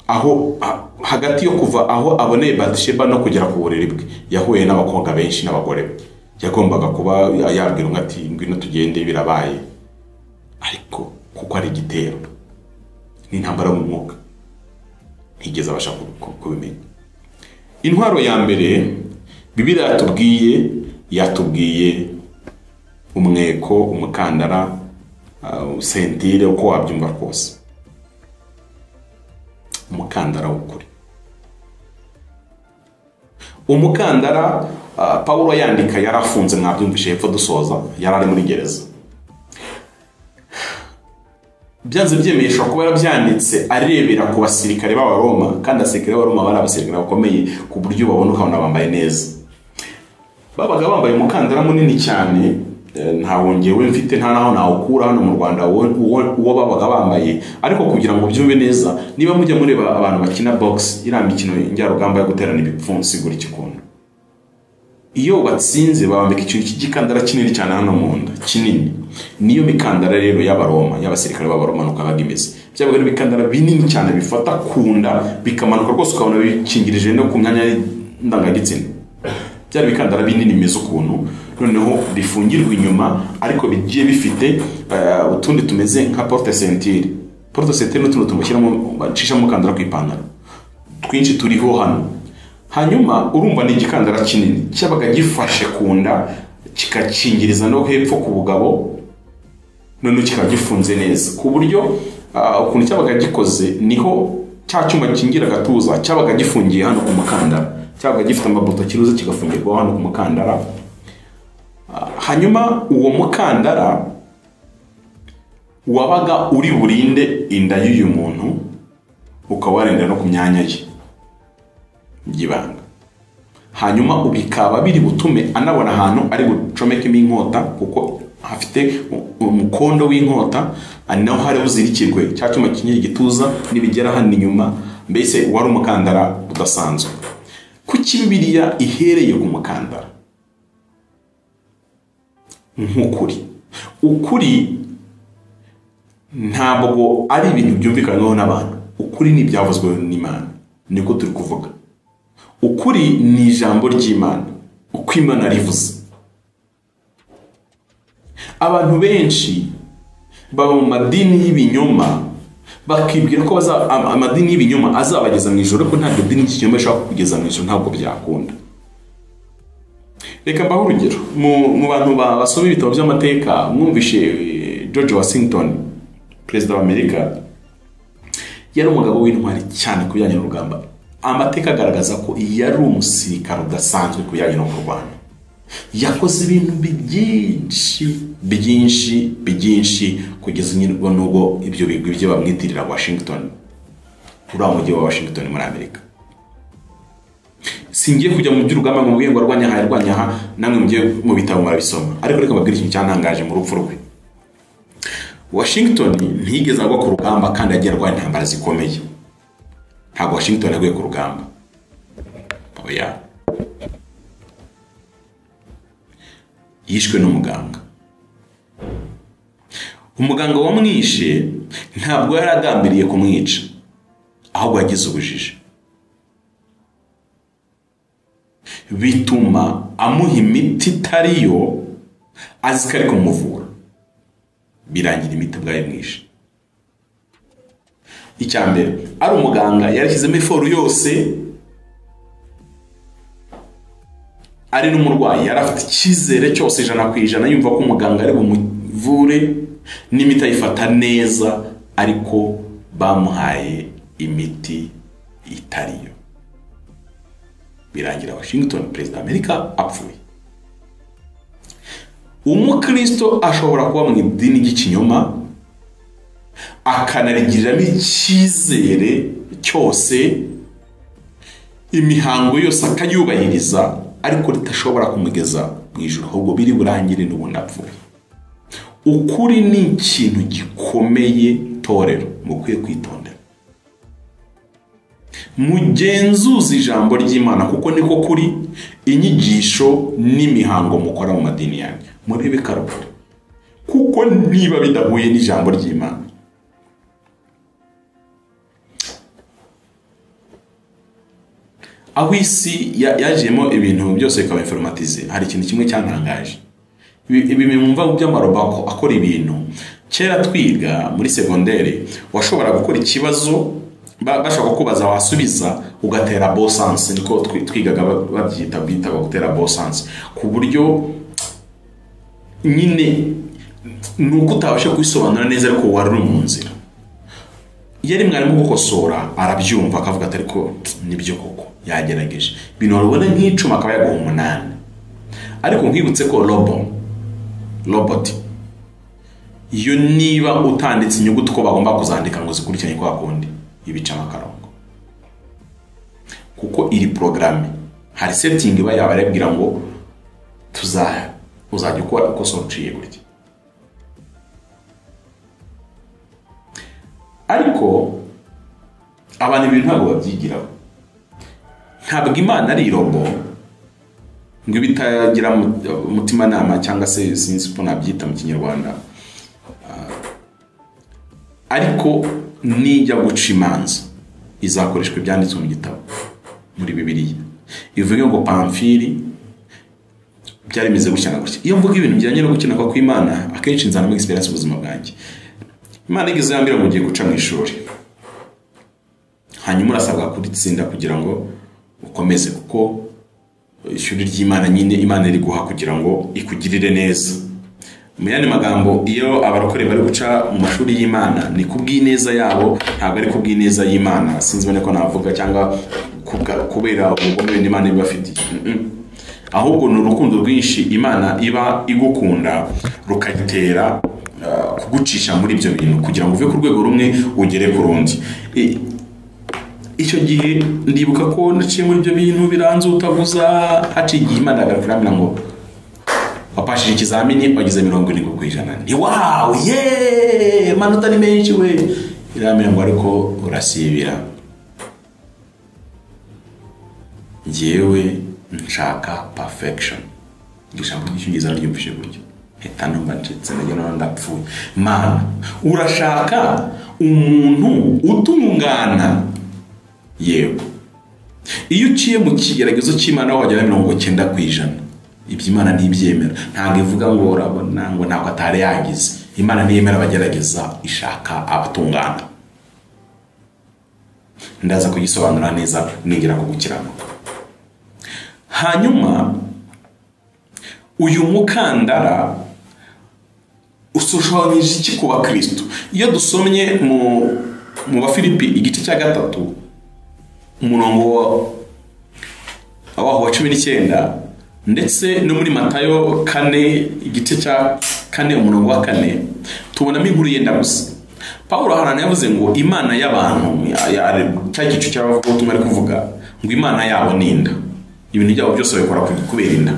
aho hagati yo kuva aho aboneye Batisheba no kugera ku buriri bwe, yahuye n'abakobwa benshi n'abagore be. Yagombaga kuba yabwira umwe ati ngwino tugende birabaye, ariko kuko ari igitero n'intambara mu mwuka ntigeze abasha kubimenya. Intwaro ya mbere Bibiliya yatubwiye umweko, umukandara, sentire, uko wabyumva kose. Umukandara w'ukuri. Umukandara Pawulo yandika yarafunze, mwabyumvishe hepfo dusoza, yarari muri gereza. Byanze byemesha kuba yarabyanditse arebera ku basirikare b'Abaroma, kandi abasirikare b'Abaroma bari abasirikare bakomeye ku buryo babona ukabona bambaye neza. Babaga bambaye umukandara munini cyane, ntawo ngewe mfite nta naho nawukura hano mu Rwanda uwo babaga bambaye. Ariko kugira ngo byumve neza, niba mujya mureba abantu bakina box, iriya mikino njyarugamba yo guterana ibipfunsi guri kikunda, iyo batsinze babambika ikintu cy'igikandara kinini cyane hano mu nda kinini. Niyo mikandara rero y'Abaroma, y'abasirikare b'Abaroma nuko bagimeze. Byabaga ari bikandara binini cyane bifata kunda bikamanuka rwose ukabona bikingirije no ku myanya ndangagitsina. Byari bikandara binini bimeze ukuntu, noneho bifungirwa inyuma, ariko bigiye bifite utundi tumeze nka porte ceinture. Porte ceinture n'utuntu tumushyiramo bacishamo umukandara ku ipantaro, twinshi turiho hano. Hanyuma urumva ni igikandara kinini cyabaga gifashe kunda kikakingiriza no hepfo ku bugabo, none kikaba gifunze neza ku buryo ukuntu cyabaga gikoze niho cya cyuma kingira gatuza cyabaga gifungiye hano ku mukandara, cyabaga gifite amabuto kiruza kigafungirwa hano ku mukandara. Hanyuma uwo mukandara wabaga uri burinde inda y'uyu muntu ukawarenda no ku myanya ye y'ibanga, hanyuma ubikaba biri butume anabona ahantu ari bucomekemo inkota, kuko hafite umukondo w'inkota, ari naho hari buzirikirwe cya cyuma kinini gituza nibigera hano inyuma, mbese wari umukandara udasanzwe. Kuki Bibiliya ihereye ku mukandara nk'ukuri? Ukuri ntabwo ari ibintu byumvikanyweho n'abantu, ukuri ni ibyavuzwe n'Imana, niko turi kuvuga. Ukuri ni ijambo ry'Imana, uko Imana rivuze. Abantu benshi baba mu madini y'ibinyoma, bakibwira ko amadini y'ibinyoma azabageza mu ijoro, ko ntabwo dini y'ikinyoma ishaka kugeza mu ijoro, ntabwo byakunda. Reka mbaho urugero, mu bantu basoma ibitabo by'amateka, mwumvishe George Washington, perezida wa Amerika, yari umugabo w'intwari cyane ku bijyanye n'urugamba. Amateka agaragaza ko yari umusirikare udasanzwe ku bijyanye no kurwana. Yakoze ibintu byinshi kugeza n'ubwo ibyo bigwi bye bamwitirira Washington, uriya mujyi wa Washington muri Amerika. Singiye kujya mu by'urugamba ngo mubwiye ngo arwanya aha, namwe mujye mu bitabo murabisoma, ariko reka mbabwire ikintu cyantangaje mu rupfu rwe. Washington ntiyigeze agwa ku rugamba kandi agiye arwanya intambara zikomeye. Ntabwo Washington yaguye ku rugamba, oya, yishwe n'umuganga. Umuganga wamwishe ntabwo yari agambiriye kumwica, ahubwo yagize ubujiji, bituma amuha imiti itariyo, azi ko ari kumuvura, birangira imiti bwayo mwishe. Icyambere, ari umuganga yarishyizemo iforu yose, ari n'umurwayi yari afite icyizere cyose 100% yumva ko umuganga ari bumuvure n'imiti ayifata neza, ariko bamuhaye imiti itariyo, birangira Washington, perezida Amerika, apfuye. Umukristo ashobora kuba mu idini ry'ikinyoma, akanarigiriramo icyizere cyose, imihango yose akayubahiriza, ariko ritashobora kumugeza mu ijuru, ahubwo biri burangire n'ubundi apfuye. Ukuri ni ikintu gikomeye torero, mukwiye kwitondera. Mugenzuza ijambo ry'Imana, kuko niko kuri, inyigisho n'imihango mukora mu madini yanyu murebe karubure, kuko niba bidahuye n'ijambo ry'Imana. Aho isi yajemo ibintu byose bikaba informatize, hari ikintu kimwe cyantangaje. Ibi mwumva by'amarobo akora ibintu, kera twiga muri secondaire washobora gukora ikibazo bashaka kubaza wasubiza ugatera bon sens, niko twigaga babyita gutera bon sens, ku buryo nyine nuko utabasha kwisobanura neza ariko wari mu nzira. Yari mwarimu gukosora arabyumva akavuga ati ariko nibyo koko yagerageje, bino rubona nk'icuma akaba yaguha 8. Ariko nkibutse ko robot iyo niba utanditse inyuguti ko bagomba kuzandika ngo zikurikiranye kwa kundi ibica amakarongo, kuko iri programme hari setting bayabarebwira ngo uzajya ukora uko sonciye gutya. Ariko abantu ibintu ntabwo babyigiraho. Ntabwo Imana ari robo ngo ibitagira umutima nama, cyangwa se sinzi ko nabyita mu Kinyarwanda, ariko nijya guca imanza izakoreshwa ibyanditswe mu gitabo muri Bibiliya. Ivuga ngo Pamfili byari bize gukina gutya. Iyo mvuga ibintu bijyanye no gukina kwa Imana, akenshi nzana mu experience ubuzima bwanjye. Imana igeze yambira mu gihe guca mu ishuri, hanyuma urasabwa kuritsinda kugira ngo ukomeze, kuko ishuri ry'Imana nyine Imana iri guha kugira ngo ikugirire neza. Mu yandi magambo, iyo abarokore bari guca mu mashuri y'Imana ni kubw'ineza yabo, ntabwo ari kubw'ineza y'Imana, sinzi bane ko navuga, cyangwa kubera ubugome Imana ibafitiye. Ahubwo ni urukundo rwinshi Imana iba igukunda rukagitera kugucisha muri ibyo bintu kugira ngo uve ku rwego rumwe ugere ku rundi. icyo gihe ndibuka ko naciye muri ibyo bintu biranze utavuza haciye igihe Imana agakuramira ngo wapashije ikizamini wagize 70%. Ni wow, yeah, manota ni menshi we. Iramira ngo ariko urasibira. Njyewe nshaka perfection. Ijambo ry'icyongereza ryumvise gutyo. Heta numva ncitse nayo ndapfuye. Mana, urashaka umuntu utungana. Yego. Iyo uciye mu kigeragezo cy'Imana wagera 90%. Iby'Imana ntibyemera. Ntabwo ivuga ngo urabona ngo ntabwo atari yagize. Imana ntiyemera abagerageza, ishaka abatungana. Ndaza kugisobanura neza ningira kugukiramo. Hanyuma uyu mukandara ushushanyije iki kuba Kristo? Iyo dusomye mu Bafilipi igice cya 3 umurongo wa 19 ndetse no muri Matayo 4 igice cya 4 umurongo wa 4 tubonamo inkuru yenda gusa. Paulo harana yavuze ngo Imana y'abantu cya gicu cy'abavuga tumari kuvuga ngo Imana yabo ninda. Ibintu byabo byose babikora kubera inda.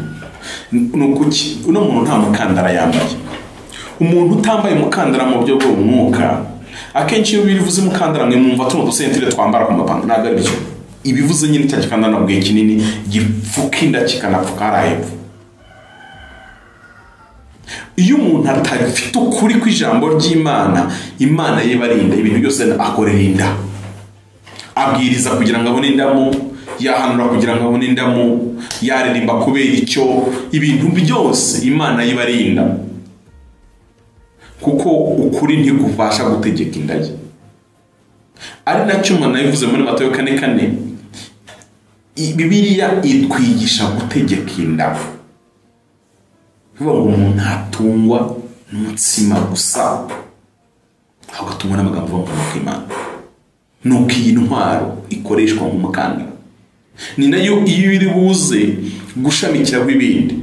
Nukuki uno muntu nta mukandara yambaye. Umuntu utambaye mukandara mu byo bwo mwuka akenshi iyo bivuze mukandara mwe mwumva tuno dusentire twambara ku mapanga naga ari byo. Ibivuze nyine cyakikandana bwe kinini gifukinda kikanapfuka arahepfo. Iyo umuntu atafite ukuri kw'ijambo ry'Imana, Imana ye barinda ibintu byose akorera inda. Abwiriza kugira ngo abone indamo, yahanura kugira ngo abone indamo, yaririmba kubera icyo, ibintu byose Imana ye barinda. Kuko ukuri ntikufasha gutegeka inda ye. Ari nacyo Imana yavuze muri Matayo 4:4. Bibiliya itwigisha gutegeka inda. Bivuga ngo umuntu atungwa n'umutsima gusa, ahubwo atungwa n'amagambo ava mu Imana. Nuko iyi ntwaro ikoreshwa mu mukandara. Ni nayo iyo iri buze gushamikira kw'ibindi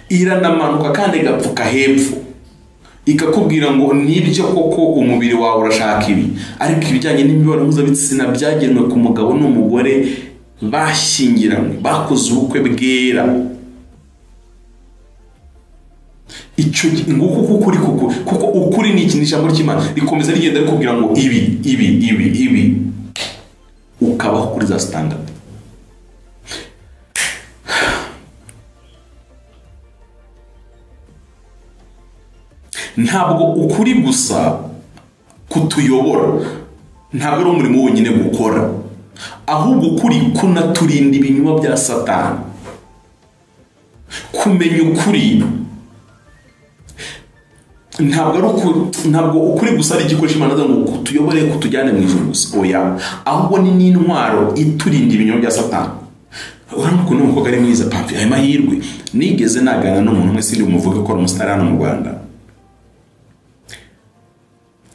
iranamanuka kandi igapfuka hepfo ikakubwira ngo nibyo koko umubiri wawe urashaka ibi, ariko ibijyanye n'imibonano mpuzabitsina byagenwe ku mugabo n'umugore bashyingiranywe bakoze ubukwe bwera. Icyo nguko kuko ukuri ni ikintu ijambo ry'Imana rikomeza rigenda rikubwira ngo ibi ukabaho kuri za standard. Ntabwo ukuri gusa kutuyobora, ntabwo ari umurimo wonyine gukora, ahubwo ukuri kunaturinda ibinyoma bya Satani. Kumenya ukuri ntabwo ukuri gusa ari igikoresho Imana ngo kutuyobore kutujyane mu ijuru gusa, oya, ahubwo ni n'intwaro iturinda ibinyoma bya Satani. Uramuko n'umukobwa ari mwiza pampi ayo mahirwe nigeze nagana n'umuntu umwe sindi umuvuga ko ari umusitari hano mu Rwanda.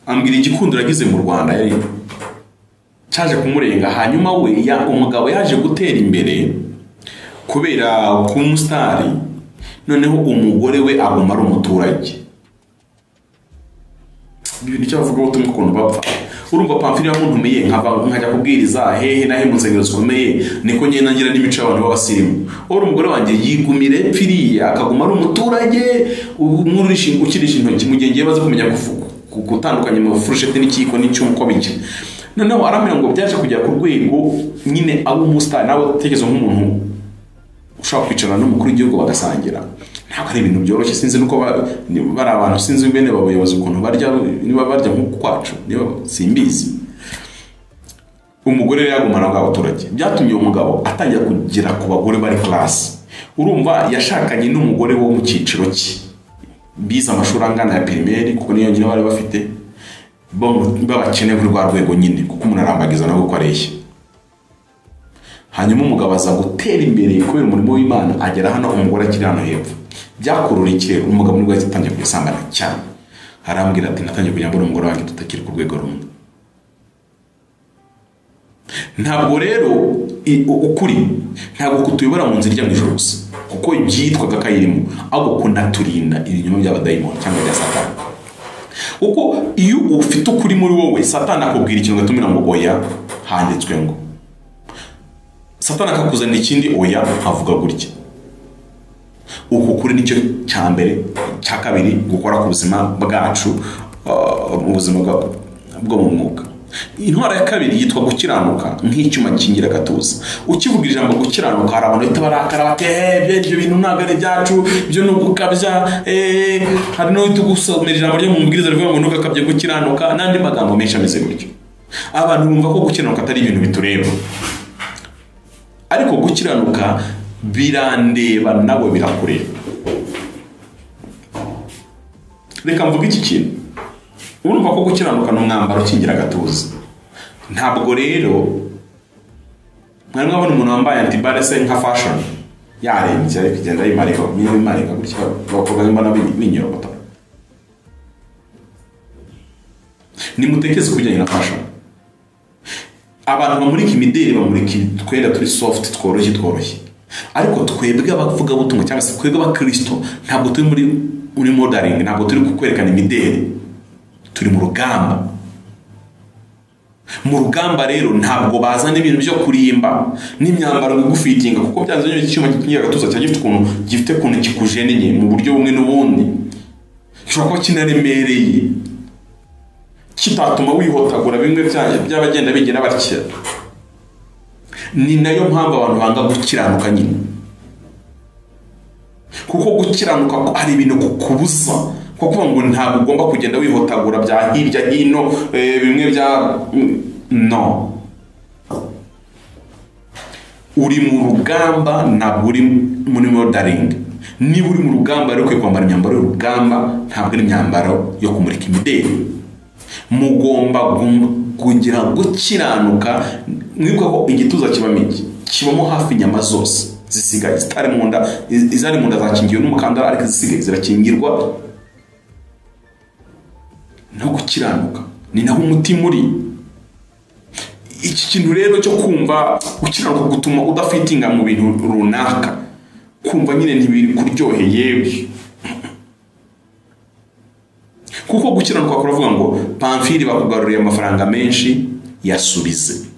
Ambwira igikundo yagize mu Rwanda yari cyaje kumurenga, hanyuma we umugabo yaje gutera imbere kubera ku umusitari, noneho umugore we aguma ari umuturage. Ibintu cyavuga ubutumwa ukuntu bapfa. Urumva pamfiri ya muntu meye nkajya kubwiriza hehe nahe mu nsengero zikomeye, niko nyine nangira n'imico y'abantu b'abasirimu. Uri umugore wanjye yigumire pfiriya akaguma ari umuturage ukirisha intoki mu gihe ngiye baze kumenya gutandukanya mu furushete n'ikiko n'icyuko bike. Noneho aramira ngo byaje kujya ku rwego nyine abo umusitari nawe utekereza nk'umuntu ushaka kwicarana n'umukuru w'igihugu bagasangira. Ntabwo ari ibintu byoroshye, sinzi nuko bari abantu, sinzi bene babayobozi ukuntu barya, niba barya nk'uko kwacu niba simbizi. Umugore rero yagumana n'abaturage, byatumye umugabo atangira kugira ku bagore bari class. Urumva yashakanye n'umugore wo mu cyiciro cye, biza amashuri angana ya primaire kuko niyo nyine bari bafite babakene kuri rwa rwego nyine, kuko umuntu arambagiza nawe uko areshya. Hanyuma umugabo aza gutera imbere kubera umurimo w'Imana, agera hano umugore akiri hano hepfo. Byakururikiye umugabo nibwo yatangiye kwisangana cyane. Arambwira ati natangiye kujya mbona umugore wanjye tutakiri ku rwego rumwe. Ntabwo rero ukuri ntabwo kutuyobora mu nzira ijya mu ijuru gusa, kuko byitwaga kayirimo, ahubwo kunaturinda ibinyoma by'abadayimoni cyangwa bya Satani. Kuko iyo ufite ukuri muri wowe, Satani akubwira ikintu gatumira ngo oya, handitswe ngo Satani akakuzanira ikindi, oya havuga gutya. Uko kuri nicyo cya mbere. Cya kabiri, gukora ku buzima bwacu, mu buzima bwo mu mwuka. Intwara ya kabiri yitwa gukiranuka, nk'icyuma kingira gatuza. Ukivuga ijambo gukiranuka, hari abantu bahita barakara bati ibyo bintu ntabwo ari byacu, ibyo ni ugukabya. Hari n'uhita ugusomera ijambo ryo mu mubwiriza rivuga ngo ntugakabye gukiranuka, n'andi magambo menshi ameze gutyo. Abantu bumva ko gukiranuka atari ibintu bitureba, ariko gukiranuka birandeba, nawe birakureba. Reka mvuga iki kintu. Urumva ko gukiranuka n'umwambaro ukingira gatuza. Ntabwo rero mwari mwabona umuntu wambaye antibare se nka fashion yarenze ariko igenda yimarika gutya, bakobwa mbana binyirota. Nimutekeze kujyanye na fashion. Abantu bamurika imideli, bamurika twenda turi soft, tworoshye. Ariko twebwe abavuga butumwa cyangwa se twebwe abakristo ntabwo turi muri modeling, ntabwo turi kukwerekana imideli. Turi mu rugamba. Mu rugamba rero ntabwo bazana ibintu byo kurimba n'imyambaro gufitinga, kuko byanze icyuma kingira gatuza cyane gifite ukuntu kikujeneye mu buryo bumwe n'ubundi. Gishobora kuba kinaremereye, kitatuma wihotagura bimwe by'abagenda bigira batya. Ni nayo mpamvu abantu banga gukiranuka nyine, kuko gukiranuka ari ibintu kukubuza, kuko ngo ntabwo ugomba kugenda wihotagura bya hirya hino bimwe bya no. Uri mu rugamba, ntabwo uri muri modeling. Niba uri mu rugamba rero kwambara imyambaro y'urugamba, ntabwo ari imyambaro yo kumurika imideli. Mugomba kugira gukiranuka. Mwibuka ko igituza kibamo hafi inyama zose zisigaye zitari mu nda, izari mu nda zakingiwe n'umukandara, ariko zisigaye zirakingirwa no gukiranuka. Ni naho umutima uri. Iki kintu rero cyo kumva gukiranuka gutuma udafitinga mu bintu runaka, kumva nyine ntibiri kuryoheye. Kuko gukiranuka kuravuga ngo Pamfili bakugaruriye amafaranga menshi, yasubize.